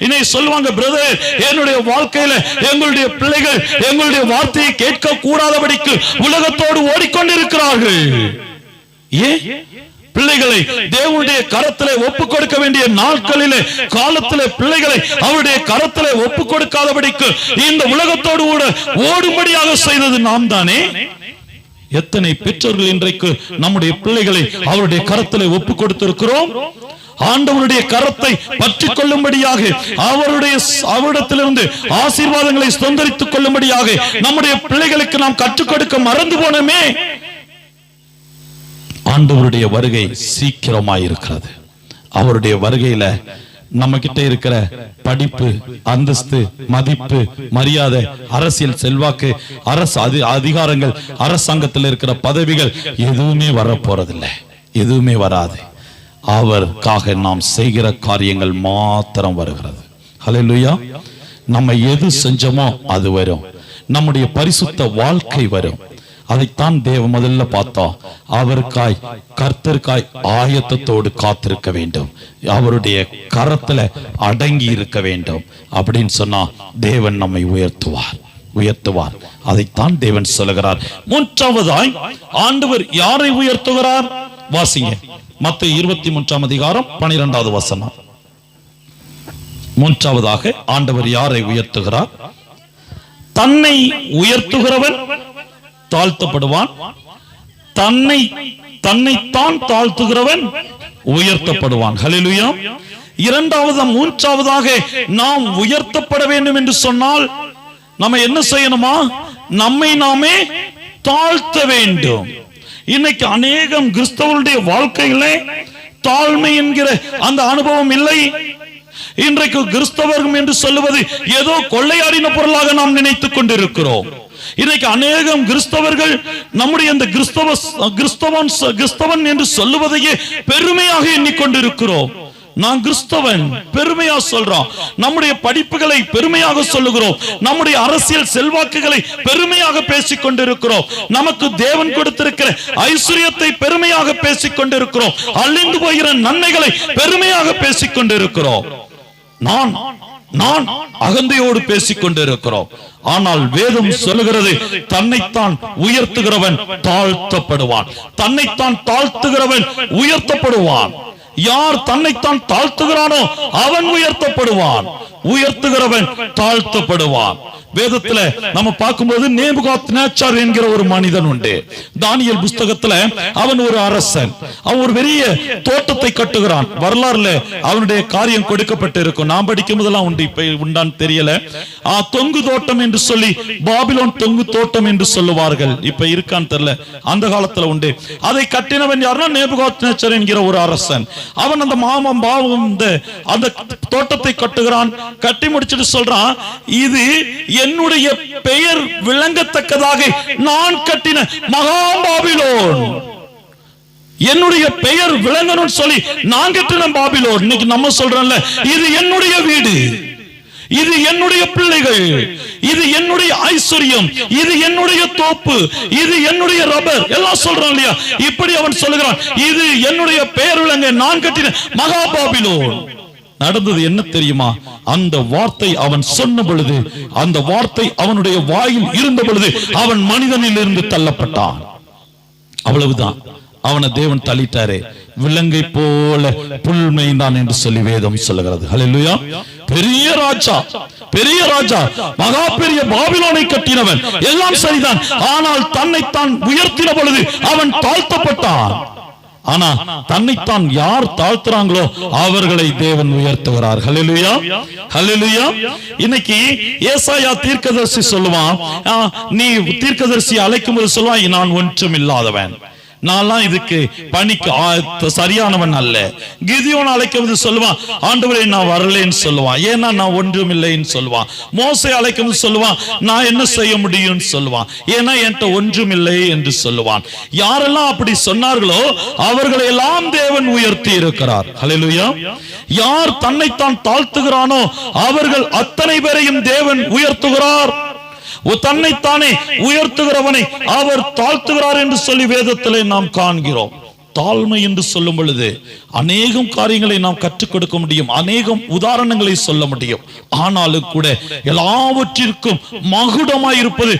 இனி சொல்லுவாங்க, பிரதர், என்னுடைய வாழ்க்கையில எங்களுடைய பிள்ளைகள் எங்களுடைய வார்த்தையை கேட்க கூடாதபடிக்கு உலகத்தோடு ஓடிக்கொண்டிருக்கிறார்கள். ஏன்? பிள்ளைகளை தேவனுடைய கரத்திலே ஒப்புக் கொடுக்க வேண்டிய நாட்களிலே, காலத்திலே பிள்ளைகளை அவருடைய கரத்திலே ஒப்புக் கொடுக்காதபடிக்கு இந்த உலகத்தோடு கூட ஓடும்படியாக செய்தது நாம் தானே. எத்தனை பெற்றோர்கள் இன்றைக்கு நம்முடைய பிள்ளைகளை அவருடைய கரத்திலே ஒப்புக் கொடுத்திருக்கிறோம்? ஆண்டவருடைய கரத்தை பற்றி கொள்ளும்படியாக, அவரிடத்திலிருந்து ஆசீர்வாதங்களை சுதந்திரித்துக் கொள்ளும்படியாக நம்முடைய பிள்ளைகளுக்கு நாம் கற்றுக் கொடுக்க மறந்து போனோமே. ஆண்டவருடைய வருகை சீக்கிரமாயிருக்கிறது. அவருடைய வருகையில நம்ம கிட்ட இருக்கிற படிப்பு, அந்தஸ்து, மதிப்பு, மரியாதை, அரசியல் செல்வாக்கு, அதிகாரங்கள், அரசாங்கத்தில் இருக்கிற பதவிகள் எதுவுமே வரப்போறதில்லை, எதுவுமே வராது. அவருக்காக நாம் செய்கிற காரியங்கள் மாத்திரம் வருகிறது. ஹல்லேலூயா. நம்ம எது செஞ்சோமோ அது வரும். நம்முடைய பரிசுத்த வாழ்க்கை வரும். அதைத்தான் தேவ முதல்ல பார்த்தோம். அவருக்காய், கர்த்தருக்காய் ஆயத்தத்தோடு காத்திருக்க வேண்டும், அவருடைய கரத்துல அடங்கி இருக்க வேண்டும். அப்படின்னு சொன்னா தேவன் நம்மை உயர்த்துவார். அதைத்தான் தேவன் சொல்லுகிறார். மூன்றாவதாய் ஆண்டவர் யாரை உயர்த்துகிறார்? வாசிங்க, மத்தேயு 23 அதிகாரம் 12வது வசனம். மூன்றாவதாக ஆண்டவர் யாரை உயர்த்துகிறார்? தன்னை உயர்த்துகிறவன் தாழ்த்தப்படுவான், தன்னைத்தான் தாழ்த்துகிறவன் உயர்த்தப்படுவான். ஹல்லேலூயா. மூன்றாவதாக நாம் உயர்த்தப்பட வேண்டும் என்று சொன்னால் நம்ம என்ன செய்யணுமா? நம்மை நாமே தாழ்த்த வேண்டும். இன்னைக்கு அநேகம் கிறிஸ்தவருடைய வாழ்க்கையிலே தாழ்மை என்கிற அந்த அனுபவம் இல்லை. இன்றைக்கு கிறிஸ்தவர்கள் என்று சொல்லுவது ஏதோ கொள்ளையாடின பொருளாக நாம் நினைத்துக் கொண்டிருக்கிறோம். இன்னைக்கு அநேகம் கிறிஸ்தவர்கள் நம்முடைய இந்த கிறிஸ்தவன் என்று சொல்லுவதையே பெருமையாக எண்ணிக்கொண்டிருக்கிறோம். நான் கிறிஸ்தவன் பெருமையா சொல்றோம். நம்முடைய படிப்புகளை பெருமையாக சொல்லுகிறோம். நம்முடைய அரசியல் செல்வாக்குகளை பெருமையாக பேசிக் கொண்டிருக்கிறோம். நமக்கு தேவன் கொடுத்திருக்கிற ஐஸ்வர்யத்தை பெருமையாக பேசிக் கொண்டிருக்கிறோம். அழிந்து போகிற நன்மைகளை பெருமையாக பேசிக் கொண்டிருக்கிறோம். நான் அகந்தையோடு பேசிக் கொண்டிருக்கிறோம். ஆனால் வேதம் சொல்லுகிறது, தன்னைத்தான் உயர்த்துகிறவன் தாழ்த்தப்படுவான், தன்னைத்தான் தாழ்த்துகிறவன் உயர்த்தப்படுவான். யார் தன்னைத்தான் தாழ்த்துகிறானோ அவன் உயர்த்தப்படுவான், உயர்த்துகிறவன் தாழ்த்தப்படுவான். வேதத்துல நம்ம பார்க்கும்போது நேபுகாத்நேச்சார் என்கிற ஒரு மனிதன் உண்டு. தானியேல் புஸ்தகத்துல அவன் ஒரு அரசன். அவன் ஒரு பெரிய தோட்டத்தை கட்டுகிறான். வரலாறுல அவனுடைய காரியம் கொடுக்கப்பட்டு இருக்கும். நான் படிக்கும் போதெல்லாம் உண்டு, இப்ப உண்டான்னு தெரியல. தொங்கு தோட்டம் என்று சொல்லி, பாபிலோன் தொங்கு தோட்டம் என்று சொல்லுவார்கள். இப்ப இருக்கான்னு தெரியல, அந்த காலத்துல உண்டு. அதை கட்டினவன் யாருன்னா நேபுகாத்நேச்சார் என்கிற ஒரு அரசன். அவன் அந்த மாமம் பாவம் அந்த தோட்டத்தை கட்டுகிறான். கட்டி முடிச்சுட்டு சொல்றான், இது என்னுடைய பெயர் விளங்கத்தக்கதாக நான் கட்டின மகா பாபிலோன், என்னுடைய பெயர் விளங்கணும் சொல்லி நான் கட்டின பாபிலோன். இன்னைக்கு நம்ம சொல்றோம்ல, இது என்னுடைய வீடு, இது என்னுடைய பிள்ளைகள், இது என்னுடைய ஐஸ்வர்யம், இது என்னுடைய தோப்பு, இது என்னுடைய ரப்பர், எல்லாம் சொல்றான் இல்லையா? இப்படி அவன் சொல்லுகிறான், இது என்னுடைய பெயர் விளங்க நான் கட்டின மகா பாபிலோன். நடந்தது என்ன தெரியுமா? அந்த வார்த்தை அவன் சொன்ன பொழுது, அந்த வார்த்தை அவனுடைய வாயில் இருந்த பொழுது அவன் மனிதனில் இருந்து தள்ளப்பட்டான். அவ்வளவுதான். அவனை தேவன் தள்ளிட்டாரே. விலங்கை போல புல்மைந்தான் என்று சொல்லி வேதம் சொல்லுகிறது. ஹல்லேலூயா. பெரிய ராஜா, மகா பெரிய பாபிலோனை கட்டினவன், எல்லாம் சரிதான். ஆனால் தன்னைத்தான் உயர்த்தின பொழுது அவன் தாழ்த்தப்பட்டான். ஆனா தன்னைத்தான் யார் தாழ்த்துறாங்களோ அவர்களை தேவன் உயர்த்துகிறார். ஹல்லேலூயா, ஹல்லேலூயா. இன்னைக்கு ஏசாயா தீர்க்கதரிசி சொல்லுவான், நீ தீர்க்கதரிசி அழைக்கும் போது சொல்லுவான், நான் ஒன்றும் இல்லாதவன், நான்லாம் இதுக்கு பணிக்கு சரியானவன் அல்ல. கிதியோன் அழைக்கும் போது சொல்லுவான், ஆண்டவரே நான் வரலேன்னு சொல்லுவான், ஏன்னா நான் ஒன்றும் இல்லைன்னு சொல்லுவான். மோசே அழைக்கும் போது சொல்லுவான், நான் என்ன செய்ய முடியும்னு சொல்லுவான், ஏன்னா என்கிட்ட ஒன்றும் இல்லை என்று சொல்லுவான். யாரெல்லாம் அப்படி சொன்னார்களோ அவர்களை எல்லாம் தேவன் உயர்த்தி இருக்கிறார். ஹல்லேலூயா. யார் தன்னைத்தான் தாழ்த்துகிறானோ அவர்கள் அத்தனை பேரையும் தேவன் உயர்த்துகிறார். தன்னைத்தானே உயர்த்துகிறவனை அவர் தாழ்த்துகிறார் என்று சொல்லி வேதத்திலே நாம் காண்கிறோம். தாழ்மை என்று சொல்லும் பொழுது அநேகம் காரியங்களை நாம் கற்றுக் கொடுக்க முடியும், அநேகம் உதாரணங்களை சொல்ல முடியும். ஆனாலும் கூட எல்லாவற்றிற்கும் மகுடமாய் இருப்பது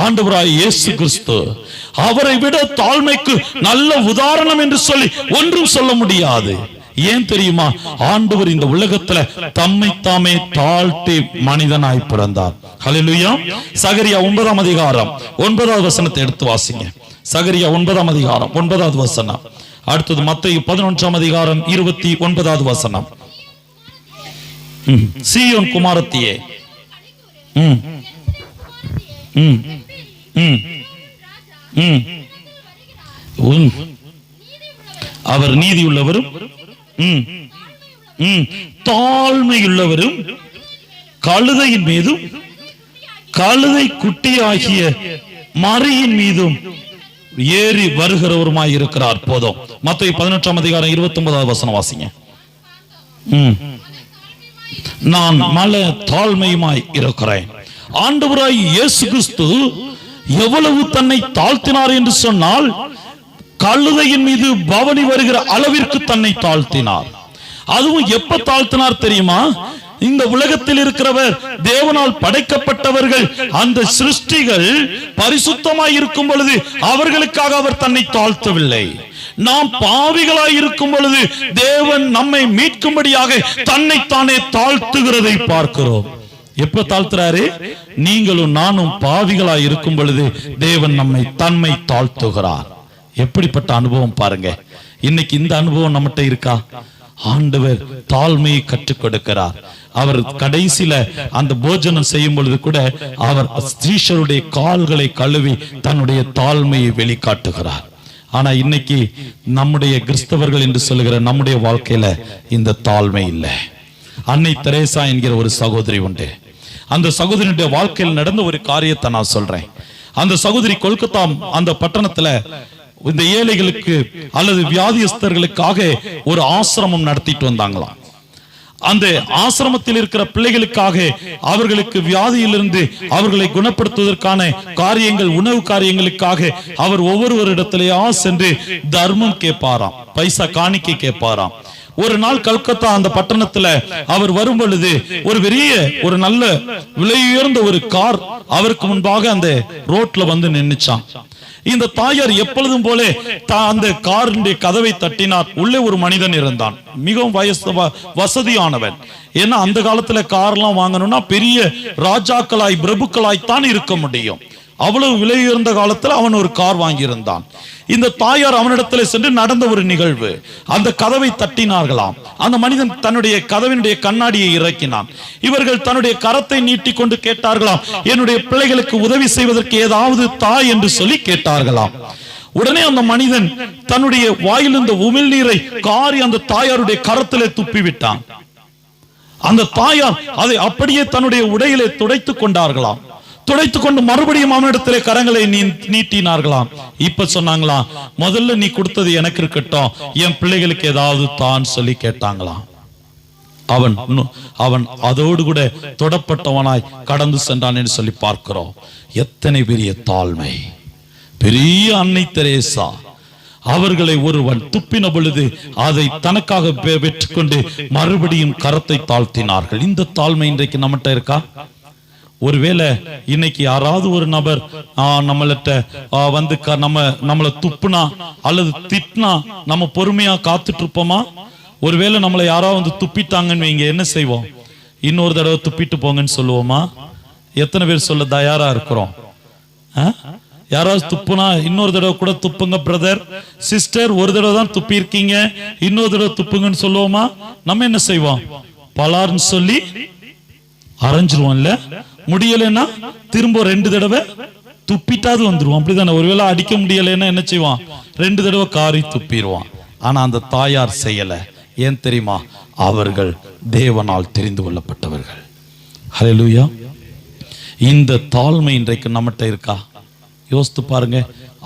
ஆண்டவராய் இயேசு கிறிஸ்து. அவரை விட தாழ்மைக்கு நல்ல உதாரணம் என்று சொல்லி ஒன்றும் சொல்ல முடியாது. ஏன் தெரியுமா? ஆண்டவர் இந்த உலகத்துல தம்மை தாமே தாழ்த்தி மனிதனாய் பிறந்தார். ஹல்லேலூயா. சகரியா 9ஆம் அதிகாரம் 9வது வசனத்தை எடுத்து வாசிங்க. சகரியா 9ஆம் அதிகாரம் 9வது வசனம். அடுத்தது மத்தேயு 11ஆம் அதிகாரம் 29வது வசனம். சீயோன் குமாரத்தியே, அவர் நீதியுள்ளவரும் தாழ்மையுள்ளவரும் கழுதையின் மீதும் கழுதை குட்டியாகிய மரியின் மீதும் ஏறி வருகிறவருமாய் இருக்கிறார். போதும். மத்தேயு 18ஆம் அதிகாரம் 29வது வசனம் வாசிங்க. நான் மல தாழ்மையுமாய் இருக்கிறேன். ஆண்டவராய் இயேசு கிறிஸ்து எவ்வளவு தன்னை தாழ்த்தினார் என்று சொன்னால், கழுதையின் மீது பவனி வருகிற அளவிற்கு தன்னை தாழ்த்தினார். அதுவும் எப்ப தாழ்த்தினார் தெரியுமா? இந்த உலகத்தில் இருக்கிறவர், தேவனால் படைக்கப்பட்டவர்கள், அந்த சிருஷ்டிகள் பரிசுத்தமாய் இருக்கும் பொழுது அவர்களுக்காக அவர் தன்னை தாழ்த்தவில்லை. நாம் பாவிகளாய் இருக்கும் பொழுது தேவன் நம்மை மீட்கும்படியாக தன்னைத்தானே தாழ்த்துகிறதை பார்க்கிறோம். எப்ப தாழ்த்துறாரு? நீங்களும் நானும் பாவிகளாய் இருக்கும் பொழுது தேவன் நம்மை தன்மை தாழ்த்துகிறார். எப்படிப்பட்ட அனுபவம் பாருங்க. இன்னைக்கு இந்த அனுபவம் நம்மகிட்ட இருக்கா? ஆண்டவர் தாழ்மையை கற்றுக் கொடுக்கிறார். அவர் கடைசியில அந்த போஜனம் செய்யும் பொழுது கூட அவர் ஸ்ரீஷருடைய கால்களை கழுவி தன்னுடைய தாழ்மையை வெளிக்காட்டுகிறார். ஆனா இன்னைக்கு நம்முடைய கிறிஸ்தவர்கள் என்று சொல்லுகிற நம்முடைய வாழ்க்கையில இந்த தாழ்மை இல்லை. அன்னை தெரேசா என்கிற ஒரு சகோதரி உண்டு. அந்த சகோதரியுடைய வாழ்க்கையில் நடந்த ஒரு காரியத்தை நான் சொல்றேன். அந்த சகோதரி கொல்கத்தா அந்த பட்டணத்துல இந்த ஏழைகளுக்கு அல்லது வியாதியஸ்தர்களுக்காக ஒரு ஆசிரமம் நடத்திட்டு வந்தாங்களாம். அந்த ஆசிரமத்தில் இருக்கிற பிள்ளைகளுக்காக அவர்களுக்கு வியாதியிலிருந்து அவர்களை குணப்படுத்துவதற்கான காரியங்கள், உணவு காரியங்களுக்காக அவர் ஒவ்வொருவரிடத்திலேயா சென்று தர்மம் கேட்பாராம், பைசா காணிக்கை கேட்பாராம். ஒரு நாள் கல்கத்தா அந்த பட்டணத்துல அவர் வரும் பொழுது ஒரு நல்ல விலையுயர்ந்த ஒரு கார் அவருக்கு முன்பாக அந்த ரோட்ல வந்து நின்னுச்சான். இந்த தாயார் எப்பொழுதும் போல அந்த காரினுடைய கதவை தட்டினார். உள்ளே ஒரு மனிதன் இருந்தான், மிகவும் வசதியானவன். ஏன்னா அந்த காலத்துல கார்லாம் வாங்கணும்னா பெரிய ராஜாக்களாய் பிரபுக்களாய் தான் இருக்க முடியும். அவ்வளவு விலை உயர்ந்த காலத்துல அவன் ஒரு கார் வாங்கியிருந்தான். இந்த தாயார் அவனிடத்துல சென்று நடந்த ஒரு நிகழ்வு, அந்த கதவை தட்டினார்களாம். அந்த மனிதன் தன்னுடைய கதவினுடைய கண்ணாடியை இறக்கினான். இவர்கள் தன்னுடைய கரத்தை நீட்டிக் கொண்டு கேட்டார்களாம், என்னுடைய பிள்ளைகளுக்கு உதவி செய்வதற்கு ஏதாவது தாய் என்று சொல்லி கேட்டார்களாம். உடனே அந்த மனிதன் தன்னுடைய வாயிலிருந்த உமிழ்நீரை காரி அந்த தாயாருடைய கரத்திலே துப்பி விட்டான். அந்த தாயார் அதை அப்படியே தன்னுடைய உடையிலே துடைத்துக் கொண்டார்களாம். துடைத்துக் கொண்டு மறுபடியும் அவனிடத்திலே கரங்களை நீட்டினார்களாம். இப்ப சொன்னாங்களாம், முதல்ல நீ கொடுத்தது எனக்கு இருக்கட்டும், என் பிள்ளைகளுக்கு ஏதாவது தான் சொல்லி கேட்டாங்களாம். அவன் அதோடு கூட தொடப்பட்டவனாய் கடந்து சென்றான் என்று சொல்லி பார்க்கிறோம். எத்தனை பெரிய தாழ்மை! பெரிய அன்னை தெரேசா அவர்களை ஒருவன் துப்பின பொழுது அதை தனக்காக பெற்றுக்கொண்டு மறுபடியும் கரத்தை தாழ்த்தினார்கள். இந்த தாழ்மை இன்றைக்கு நம்மகிட்ட இருக்கா? ஒருவேளை இன்னைக்கு யாராவது ஒரு நபர் நம்மள்கிட்ட வந்து நம்மளை துப்புனா அல்லது திட்டினா நம்ம பொறுமையா காத்துட்டு இருப்போமா? ஒருவேளை நம்மளை யாராவது வந்து துப்பிட்டாங்கன்னு வைங்க, என்ன செய்வோம்? இன்னொரு தடவை துப்பிட்டு போங்கன்னு சொல்லுவோமா? எத்தனை பேர் சொல்ல தயாரா இருக்கிறோம்? யாராவது துப்புனா இன்னொரு தடவை கூட துப்புங்க பிரதர் சிஸ்டர், ஒரு தடவை தான் துப்பி இருக்கீங்க, இன்னொரு தடவை துப்புங்கன்னு சொல்லுவோமா? நம்ம என்ன செய்வோம்? பலார்னு சொல்லி அரைஞ்சிருவோம்ல. முடியலன்னா திரும்ப 2 தடவை துப்பிட்டாது வந்துருவான். அப்படிதானே? ஒருவேளை அடிக்க முடியலைன்னா என்ன செய்வான்? 2 தடவை காரி துப்பிடுவான். ஆனா அந்த தாயார் செய்யல. ஏன் தெரியுமா? அவர்கள் தேவனால் தெரிந்து கொள்ளப்பட்டவர்கள். ஹல்லேலூயா. இந்த தாழ்மை இன்றைக்கு நம்மகிட்ட இருக்கா? யோசித்து பாருங்க.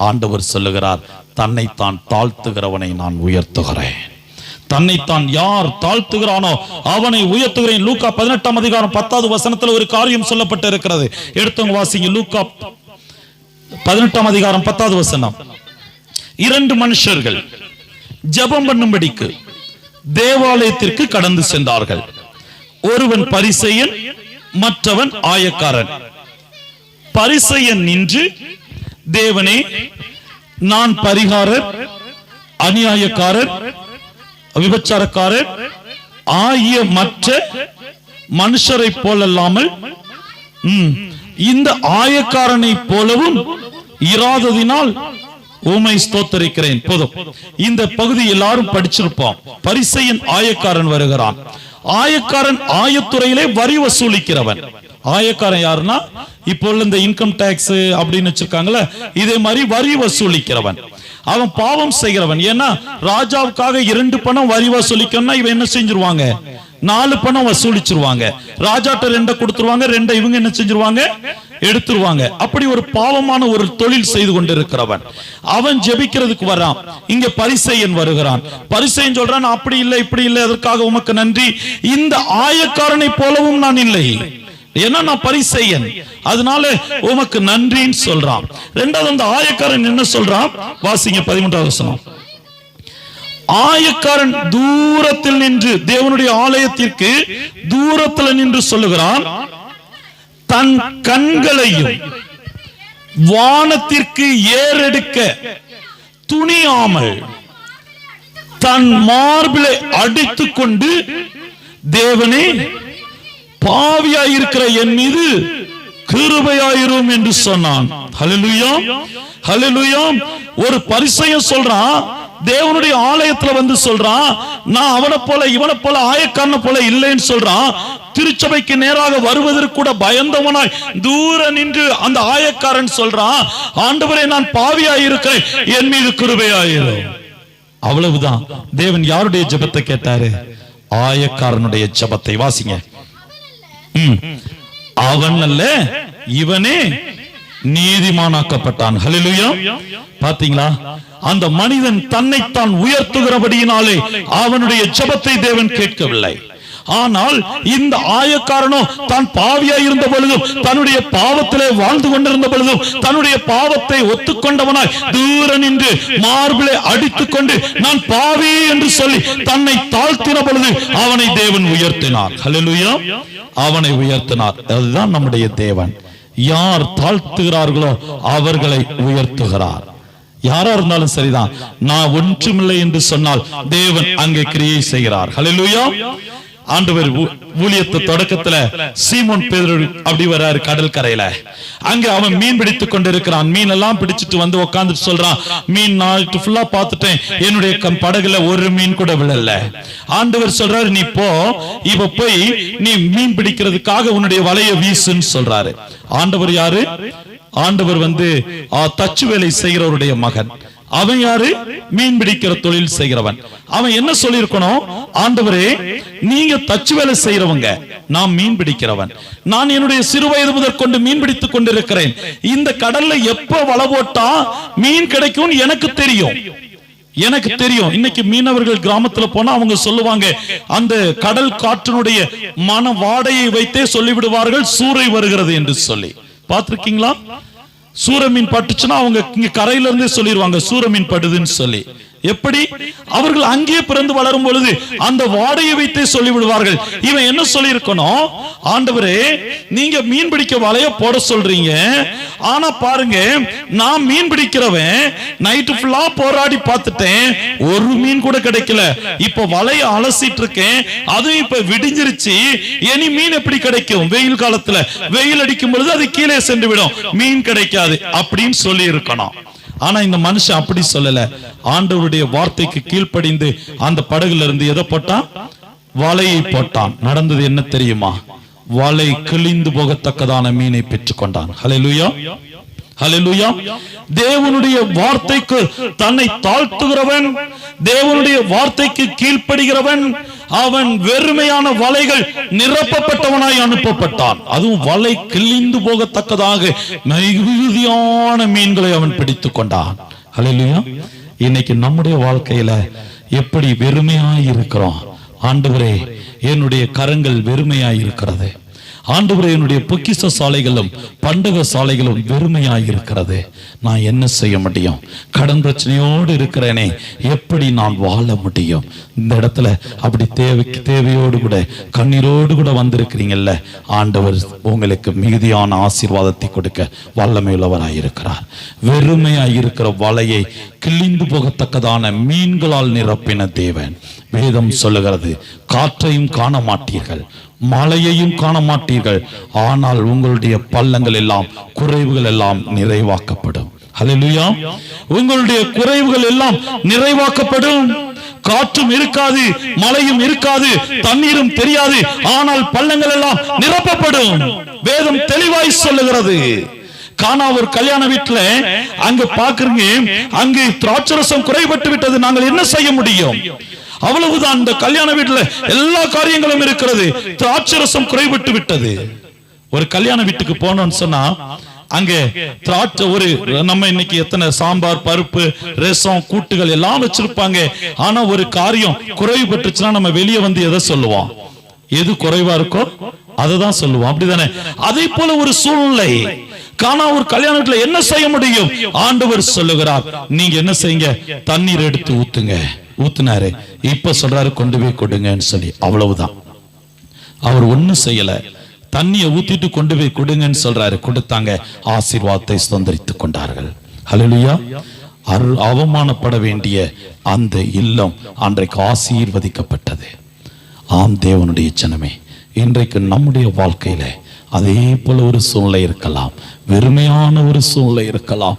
ஆண்டவர் சொல்லுகிறார், தன்னைத்தான் தாழ்த்துகிறவனை நான் உயர்த்துகிறேன். தன்னைத்தான் யார் தாழ்த்துகிறானோ அவனை உயர்த்துகிறேன். லூக்கா 18ஆம் அதிகாரம் 10வது வசனத்தில் ஒரு காரியம் சொல்லப்பட்டு இருக்கிறது. எடுத்தவங்க வாசிங்க. லூக்கா 18ஆம் அதிகாரம் 10வது வசனம். 2 மனுஷர்கள் ஜெபம் பண்ணும்படிக்கு தேவாலயத்திற்கு கடந்து சென்றார்கள். ஒருவன் பரிசேயன், மற்றவன் ஆயக்காரன். பரிசேயன் நின்று, தேவனே, நான் பரிகாரர், அநியாயக்காரர், விபச்சாரக்காரர் ஆகிய மற்ற மனுஷரை போலல்லாமல் இந்த ஆயக்காரனை போலவும் இராததினால் உம்மை ஸ்தோத்தரிக்கிறேன். போதும். இந்த பகுதி எல்லாரும் படிச்சிருப்போம். பரிசேயன் ஆயக்காரன் வருகிறான். ஆயக்காரன் ஆயத்துறையிலே வரி வசூலிக்கிறவன். ஆயக்காரன் யாருன்னா, இப்போ இந்த இன்கம் டாக்ஸ் அப்படின்னு வச்சிருக்காங்கல்ல, இதே மாதிரி வரி வசூலிக்கிறவன். அவன் பாவம் செய்கிறவன். ஏன்னா ராஜாவுக்காக 2 பணம் வரி வசூலிக்கணும்னா இவன் என்ன செஞ்சிருவாங்க? 4 பணம் வசூலிச்சிருவாங்க. ராஜாட்ட 2 கொடுத்துருவாங்க, 2 இவங்க என்ன செஞ்சிருவாங்க? எடுத்துருவாங்க. அப்படி ஒரு பாவமான ஒரு தொழில் செய்து கொண்டிருக்கிறவன். அவன் ஜெபிக்கிறதுக்கு வரான். இங்க பரிசேயன் வருகிறான். பரிசேயன் சொல்றான், அப்படி இல்லை, இப்படி இல்லை, அதற்காக உமக்கு நன்றி. இந்த ஆயக்காரனை போலவும் நான் இல்லை, ஏன்னா நான் பரிசேயன், அதனால உமக்கு நன்றின்னு சொல்றான். 2வது அந்த ஆயக்காரன் என்ன சொல்றான்? வாசிங்க 13வது வசனம். ஆயக்காரன் தூரத்தில் நின்று, தேவனுடைய ஆலயத்திற்கு தூரத்தில் நின்று சொல்லுகிறான், தன் கண்களையும் வானத்திற்கு ஏறெடுக்க துணியாமல் தன் மார்பிலை அடித்துக் கொண்டு, தேவனே, பாவியாயிருக்கிற என் மீது கிருபையாயிரும் என்று சொன்னான். ஹல்லேலூயா, ஹல்லேலூயா. ஒரு பரிசேயன் சொல்றான், தேவனுடைய ஆலயத்துல வந்து சொல்றான், நான் அவனை போல இவனை போல ஆயக்காரனை போல இல்லைன்னு சொல்றான். திருச்சபைக்கு நேராக வருவதற்கு கூட பயந்தவனாய் தூர நின்று அந்த ஆயக்காரன் சொல்றான், ஆண்டவரே, நான் பாவியாயிருக்கிறேன், என் மீது கிருபையாயிரும். அவ்வளவுதான். தேவன் யாருடைய ஜெபத்தை கேட்டாரு? ஆயக்காரனுடைய ஜெபத்தை. வாசிங்க. அவன் அல்ல, இவனே நீதிமானாக்கப்பட்டான். ஹல்லேலூயா. பாத்தீங்களா? அந்த மனிதன் தன்னைத்தான் உயர்த்துகிறபடியினாலே அவனுடைய ஜெபத்தை தேவன் கேட்கவில்லை. ஆனால் இந்த ஆயக்காரனோ தான் பாவியாய் இருந்த பொழுதும், தன்னுடைய பாவத்திலே வாழ்ந்து கொண்டிருந்த பொழுதும், தன்னுடைய பாவத்தை ஒத்துக்கொண்டவனாய் தூர நின்று மார்பிலே அடித்துக் கொண்டு, நான் பாவி என்று சொல்லி தன்னை தாழ்த்தின பொழுது அவனை தேவன் உயர்த்தினார். ஹல்லேலூயா. அவனை உயர்த்தினார். அதுதான் நம்முடைய தேவன். யார் தாழ்த்துகிறார்களோ அவர்களை உயர்த்துகிறார். யாரா இருந்தாலும் சரிதான். நான் ஒன்றுமில்லை என்று சொன்னால் தேவன் அங்கே கிரியை செய்கிறார். ஹல்லேலூயா. ஆண்டவர் ஊழியத்து தொடக்கத்துல சீமோன் பேதுரு அப்படி வராரு கடல் கரையில. அங்க அவன் மீன் பிடித்துக் கொண்டிருக்கிறான். மீன் எல்லாம் பிடிச்சிட்டு வந்து உட்கார்ந்துட்டு சொல்றான், மீன் நாளைக்கு ஃபுல்லா பார்த்துட்டேன், என்னுடைய படகுல ஒரு மீன் கூட விழல. ஆண்டவர் சொல்றாரு, நீ போ, இப்ப போய் நீ மீன் பிடிக்கிறதுக்காக உன்னுடைய வலையை வீசுன்னு சொல்றாரு. ஆண்டவர் யாரு? ஆண்டவர் தச்சு வேலை செய்கிறவருடைய மகன். அவன் யாரு? மீன் பிடிக்கிற தொழில் செய்கிறவன். அவன் என்ன சொல்லியிருக்கணும்? ஆண்டவரே, நீங்க தச்சு வேலை செய்யறவங்க, நான் மீன் பிடிக்கிறவன். நான் என்னுடைய சிறு வயது முதற்கொண்டு மீன் பிடித்துக் கொண்டிருக்கிறேன். இந்த கடல்ல எப்ப வலை போட்டா மீன் கிடைக்கும் எனக்கு தெரியும். எனக்கு தெரியும். இன்னைக்கு மீனவர்கள் கிராமத்துல போனா அவங்க சொல்லுவாங்க, அந்த கடல் காற்றினுடைய மன வாடையை வைத்தே சொல்லிவிடுவார்கள் சூறை வருகிறது என்று சொல்லி. பார்த்திருக்கீங்களா? சூரமீன் பட்டுச்சுன்னா அவங்க இங்க கரையில இருந்தே சொல்லிடுவாங்க சூரமீன் படுதுன்னு சொல்லி. எப்படி? அவர்கள் அங்கே பிறந்து வளரும் பொழுது அந்த வாடையை வைத்தே சொல்லி விடுவார்கள். இவன் என்ன சொல்லி இருக்கணும்? ஆண்டவரே, நீங்க மீன் பிடிக்க வலைய போட சொல்றீங்க, ஆனா பாருங்க, நான் மீன் பிடிக்கிறவன் நைட்டு ஃபுல்லா போராடி பார்த்துட்டேன், ஒரு மீன் கூட கிடைக்கல. இப்ப வலைய அலசிட்டு இருக்கேன், அதுவும் இப்ப விடிஞ்சிருச்சு, இனி மீன் எப்படி கிடைக்கும்? வெயில் காலத்துல வெயில் அடிக்கும் பொழுது அது கீழே சென்று விடும், மீன் கிடைக்காது அப்படின்னு சொல்லி இருக்கணும். ஆனா இந்த மனுஷன் அப்படி சொல்லல. ஆண்டவருடைய வார்த்தைக்கு கீழ்ப்படிந்து அந்த படகுல இருந்து எதை போட்டான்? வலையை போட்டான். நடந்தது என்ன தெரியுமா? வலை கிழிந்து போகத்தக்கதான மீனை பெற்றுக் கொண்டான். ஹல்லேலூயா, ஹல்லேலூயா. தேவனுடைய வார்த்தைக்கு தன்னை தாழ்த்துகிறவன், தேவனுடைய வார்த்தைக்கு கீழ்ப்படுகிறவன், அவன் வெறுமையான வலைகள் நிரப்பப்பட்டவனாய் அனுப்பப்பட்டான். அதுவும் வலை கிழிந்து போகத்தக்கதாக மிகுதியான மீன்களை அவன் பிடித்துக் கொண்டான். ஹல்லேலூயா. இன்னைக்கு நம்முடைய வாழ்க்கையில எப்படி வெறுமையாய் இருக்கிறோம்? ஆண்டவரே, என்னுடைய கரங்கள் வெறுமையாய் இருக்கிறது. ஆண்டவரே, என்னுடைய பொக்கிஷ சாலைகளும் பண்டக சாலைகளும் வெறுமையாய் இருக்கிறது. நான் என்ன செய்ய முடியும்? கடன் பிரச்சனையோடு இருக்கிறேனே, எப்படி நான் வாழ முடியும்? இந்த இடத்துல அப்படி தேவையோடு கூட கண்ணீரோடு கூட வந்திருக்கிறீங்கல்ல, ஆண்டவர் உங்களுக்கு மிகுதியான ஆசீர்வாதத்தை கொடுக்க வல்லமையுள்ளவராய் இருக்கிறார். வெறுமையாய் இருக்கிற வலையை கிழிந்து போகத்தக்கதான மீன்களால் நிரப்பின தேவன். வேதம் சொல்லுகிறது, காற்றையும் காண மாட்டீர்கள், மழையையும் காண மாட்டீர்கள், ஆனால் உங்களுடைய பள்ளங்கள் எல்லாம் குறைவுகள் எல்லாம் நிறைவாக்கப்படும். ஹல்லேலூயா. உங்களுடைய குறைவுகள் எல்லாம் நிறைவாக்கப்படும். காற்றும் இருக்காது, மழையும் இருக்காது, தண்ணீரும் தெரியாது, ஆனால் பள்ளங்கள் எல்லாம் நிரப்பப்படும். வேதம் தெளிவாய் சொல்லுகிறது. கானா ஒரு கல்யாண வீட்டுல அங்க பாக்குறீங்க, அங்கு திராட்சரசம் குறைபட்டு விட்டது. நாங்கள் என்ன செய்ய முடியும்? அவ்வளவுதான். இந்த கல்யாண வீட்டுல எல்லா காரியங்களும் இருக்கிறது, திராட்சரசம் குறைபட்டு விட்டது. ஒரு கல்யாண வீட்டுக்கு போனோம்னு சொன்னா அங்கே திராட்சை ஒரு நம்ம இன்னைக்கு எத்தனை சாம்பார், பருப்பு, ரசம், கூட்டுகள் எல்லாம் வச்சிருப்பாங்க. ஆனா ஒரு காரியம் குறைபட்டுச்சுன்னா நம்ம வெளியே வந்து எதை சொல்லுவோம்? எது குறைவா இருக்கோ அதை தான் சொல்லுவோம். அப்படிதானே? அதே போல ஒரு சூழ்நிலை. கானா ஒரு கல்யாண வீட்டுல என்ன செய்ய முடியும்? ஆண்டவர் சொல்லுகிறார், நீங்க என்ன செய்யுங்க? தண்ணீர் எடுத்து ஊத்துங்க. ஊத்துனாரு. இப்ப சொல்றாரு, கொண்டு போய் கொடுங்கன்னு சொல்லி. அவ்வளவுதான். அவர் ஒண்ணும் செய்யல. தண்ணியை ஊத்திட்டு கொண்டு போய் கொடுங்கன்னு சொல்றாரு. கொடுத்தாங்க. ஆசீர்வாதத்தை சுதந்திரித்துக் கொண்டார்கள். ஹல்லேலூயா. அவமானப்பட வேண்டிய அந்த இல்லம் அன்றைக்கு ஆசீர்வதிக்கப்பட்டது. ஆம் தேவனுடைய ஜனமே, இன்றைக்கு நம்முடைய வாழ்க்கையில அதே போல ஒரு சூழ்நிலை இருக்கலாம், வெறுமையான ஒரு சூழ்நிலை இருக்கலாம்.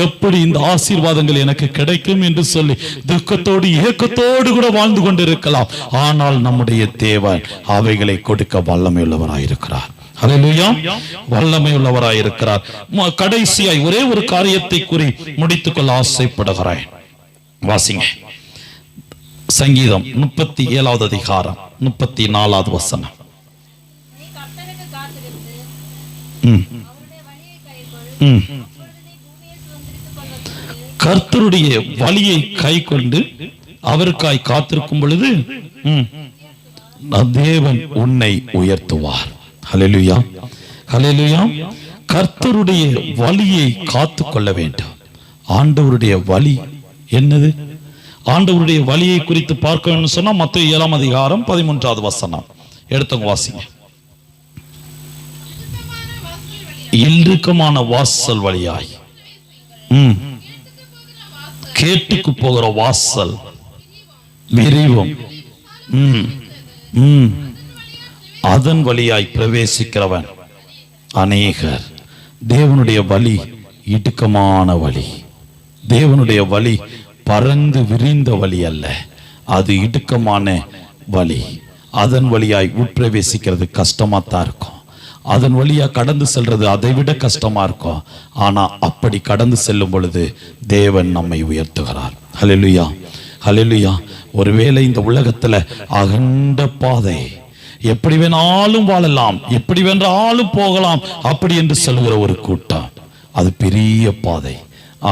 எப்படி இந்த ஆசீர்வாதங்கள் எனக்கு கிடைக்கும் என்று சொல்லி துக்கத்தோடு ஏக்கத்தோடு கூட வாழ்ந்து கொண்டிருக்கலாம். ஆனால் நம்முடைய தேவன் அவைகளை கொடுக்க வல்லமையுள்ளவராயிருக்கிறார். ஹல்லேலூயா. வல்லமையுள்ளவராயிருக்கிறார். கடைசியாய் ஒரே ஒரு காரியத்தை கூறி முடித்துக் கொள்ள ஆசைப்படுகிறேன். வாசிங்க. சங்கீதம் 37வது அதிகாரம் 34வது வசனம். கர்த்தருடைய வழியை கை கொண்டு அவருக்காய் காத்திருக்கும் பொழுது தேவன் உன்னை உயர்த்துவார். ஹல்லேலூயா. ஹல்லேலூயா. கர்த்தருடைய வழியை காத்து கொள்ள வேண்டும். ஆண்டவருடைய வழி என்னது? ஆண்டவருடைய வழியை குறித்து பார்க்க வேண்டும் சொன்னா மத்தேயு 7ஆம் அதிகாரம் 13வது வசனம் எடுத்தவங்க வாசிங்க. இல்லுக்கமான வாசல் வழியாய், கேட்டுக்கு போகிற வாசல் விரிவும், அதன் வழியாய் பிரவேசிக்கிறவன் அநேகர். தேவனுடைய வழி இடுக்கமான வழி. தேவனுடைய வழி பறந்து விரிந்த வழி அல்ல, அது இடுக்கமான வழி. அதன் வழியாய் உட்பிரவேசிக்கிறது கஷ்டமா தான் இருக்கும். அதன் வழியா கடந்து செல்றது அதை விட கஷ்டமா இருக்கும். ஆனா அப்படி கடந்து செல்லும் பொழுது தேவன் நம்மை உயர்த்துகிறார். ஹல்லேலூயா. ஹல்லேலூயா. ஒருவேளை இந்த உலகத்துல அகண்ட பாதை, எப்படி வேணாலும் வாழலாம், எப்படி வேணாலும் போகலாம் அப்படி என்று சொல்லுகிற ஒரு கூட்டம், அது பெரிய பாதை.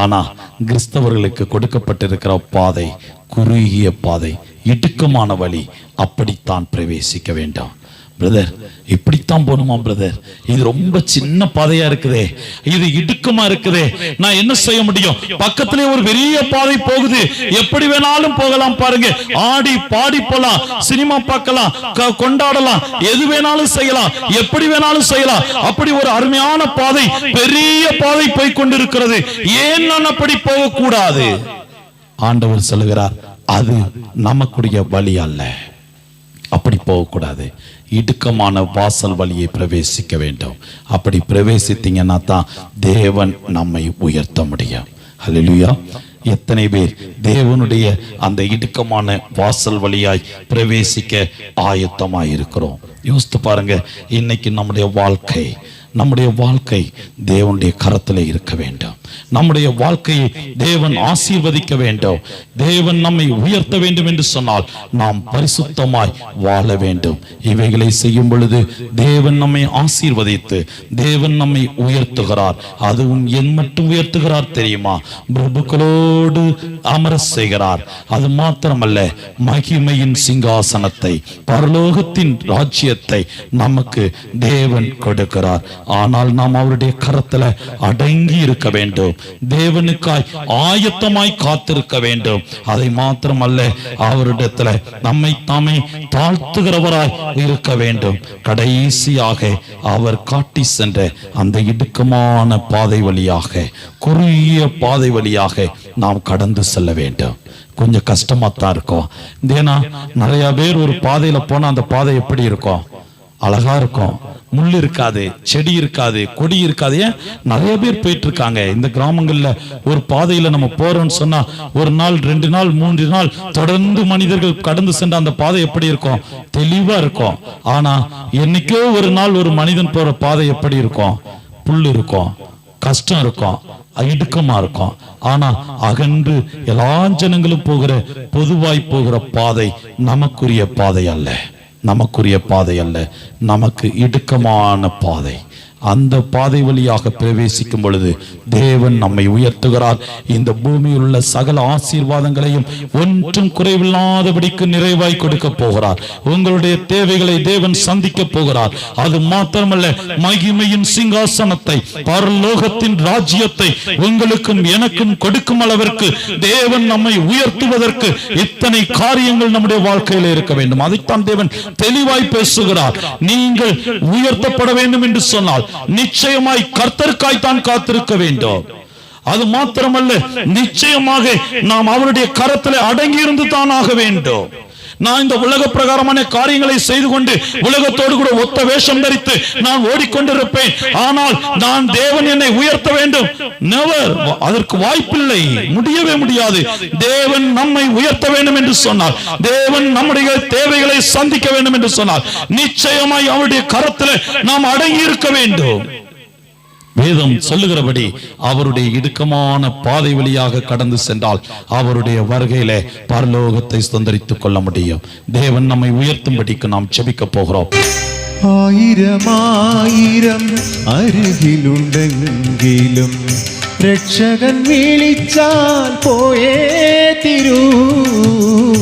ஆனா கிறிஸ்தவர்களுக்கு கொடுக்கப்பட்டிருக்கிற பாதை குறுகிய பாதை, இடுக்கமான வழி. அப்படித்தான் பிரவேசிக்க வேண்டும். பிரதர், இப்படித்தான் போகணுமா பிரதர்? இது ரொம்ப சின்ன பாதையா இருக்குதே, இது இடுக்கமா இருக்குதே, நான் என்ன செய்ய முடியும்? பக்கத்திலே ஒரு பெரிய பாதை போகுது, எப்படி வேணாலும் போகலாம். பாருங்க, ஆடி பாடி போலாம், சினிமா பார்க்கலாம், கொண்டாடலாம், எது வேணாலும் செய்யலாம், எப்படி வேணாலும் செய்யலாம். அப்படி ஒரு அருமையான பாதை, பெரிய பாதை போய் கொண்டிருக்கிறது. ஏன் நான் அப்படி போகக்கூடாது? ஆண்டவர் சொல்லுகிறார், அது நமக்குடைய வழி அல்ல, அப்படி போகக்கூடாது. இடுக்கமான வாசல் வழியை பிரவேசிக்க வேண்டும். அப்படி பிரவேசித்தீங்கன்னா தான் தேவன் நம்மை உயர்த்த முடியும். ஹல்லேலூயா. எத்தனை பேர் தேவனுடைய அந்த இடுக்கமான வாசல் வழியாய் பிரவேசிக்க ஆயத்தமாய் இருக்கிறோம்? யோசித்து பாருங்க. இன்னைக்கு நம்முடைய வாழ்க்கை, நம்முடைய வாழ்க்கை தேவனுடைய கரத்திலே இருக்க வேண்டும். நம்முடைய வாழ்க்கையை தேவன் ஆசீர்வதிக்க வேண்டும். தேவன் நம்மை உயர்த்த வேண்டும் என்று சொன்னால் நாம் பரிசுத்தமாய் வாழ வேண்டும். இவைகளை செய்யும் பொழுது தேவன் நம்மை ஆசீர்வதித்து தேவன் நம்மை உயர்த்துகிறார். அதுவும் என் மட்டும் உயர்த்துகிறார் தெரியுமா? பிரபுக்களோடு அமர செய்கிறார். அது மாத்திரமல்ல, மகிமையின் சிங்காசனத்தை, பரலோகத்தின் ராஜ்யத்தை நமக்கு தேவன் கொடுக்கிறார். ஆனால் நாம் அவருடைய கரத்துல அடங்கி இருக்க வேண்டும். தேவனுக்காய் ஆயத்தமாய் காத்திருக்க வேண்டும். அதை மாத்திரமல்ல, அவரிடத்துல நம்மை தாமே தாழ்த்துகிறவராய் இருக்க வேண்டும். கடைசியாக அவர் காட்டி சென்ற அந்த இடுக்கமான பாதை வழியாக, குறுகிய பாதை வழியாக நாம் கடந்து செல்ல வேண்டும். கொஞ்சம் கஷ்டமா தான் இருக்கும். ஏன்னா நிறைய பேர் ஒரு பாதையில போனா அந்த பாதை எப்படி இருக்கும்? அழகா இருக்கும். முள் இருக்காது, செடி இருக்காது, கொடி இருக்காது. ஏன் நிறைய பேர் போயிட்டு இருக்காங்க. இந்த கிராமங்கள்ல ஒரு பாதையில நம்ம போறோம்னு சொன்னா ஒரு நாள், 2 நாள், 3 நாள் தொடர்ந்து மனிதர்கள் கடந்து சென்ற அந்த பாதை எப்படி இருக்கும்? தெளிவா இருக்கும். ஆனா என்னைக்கோ ஒரு நாள் ஒரு மனிதன் போற பாதை எப்படி இருக்கும்? புல் இருக்கும், கஷ்டம் இருக்கும், இடுக்கமா இருக்கும். ஆனா அகன்று எல்லா ஜனங்களும் போகிற, பொதுவாய் போகிற பாதை நமக்குரிய பாதை அல்ல. நமக்குரிய பாதை அல்ல, நமக்கு இடுக்கமான பாதை. அந்த பாதை வழியாக பிரவேசிக்கும் பொழுது தேவன் நம்மை உயர்த்துகிறார். இந்த பூமியில் உள்ள சகல ஆசீர்வாதங்களையும் ஒன்றும் குறைவில்லாதபடிக்கு நிறைவாய் கொடுக்க போகிறார். உங்களுடைய தேவைகளை தேவன் சந்திக்க போகிறார். அது மாத்திரமல்ல, மகிமையின் சிங்காசனத்தை, பரலோகத்தின் ராஜ்யத்தை உங்களுக்கும் எனக்கும் கொடுக்கும் அளவிற்கு தேவன் நம்மை உயர்த்துவதற்கு இத்தனை காரியங்கள் நம்முடைய வாழ்க்கையில் இருக்க வேண்டும். அதைத்தான் தேவன் தெளிவாய் பேசுகிறார். நீங்கள் உயர்த்தப்பட வேண்டும் என்று சொன்னால் நிச்சயமாய் கர்த்தருக்காய் தான் காத்திருக்க வேண்டும். அது மாத்திரமல்ல, நிச்சயமாக நாம் அவருடைய கரத்திலே அடங்கி இருந்து தான் ஆக வேண்டும். நான் இந்த உலக பிரகாரமான காரியங்களை செய்து கொண்டு உலகத்தோடு கூட ஒத்த வேஷம் தரித்து நான் ஓடிக்கொண்டிருப்பேன். ஆனால் நான் தேவன் என்னை உயர்த்த வேண்டும், நெவர், அதற்கு வாய்ப்பில்லை, முடியவே முடியாது. தேவன் நம்மை உயர்த்த வேண்டும் என்று சொன்னார், தேவன் நம்முடைய தேவைகளை சந்திக்க வேண்டும் என்று சொன்னார், நிச்சயமாய் அவருடைய கரத்தில் நாம் அடங்கி இருக்க வேண்டும். வேதம் சொல்லுகிறபடி அவருடைய இடுக்கமான பாதை வழியாக கடந்து சென்றால் அவருடைய வருகையிலே பரலோகத்தை சுதந்தரித்துக் கொள்ள முடியும். தேவன் நம்மை உயர்த்தும்படிக்கு நாம் ஜெபிக்க போகிறோம். ஆயிரம் ஆயிரம் அருகிலுண்டெங்கிலும் ரட்சகன் விழிச்சால் போயே திரு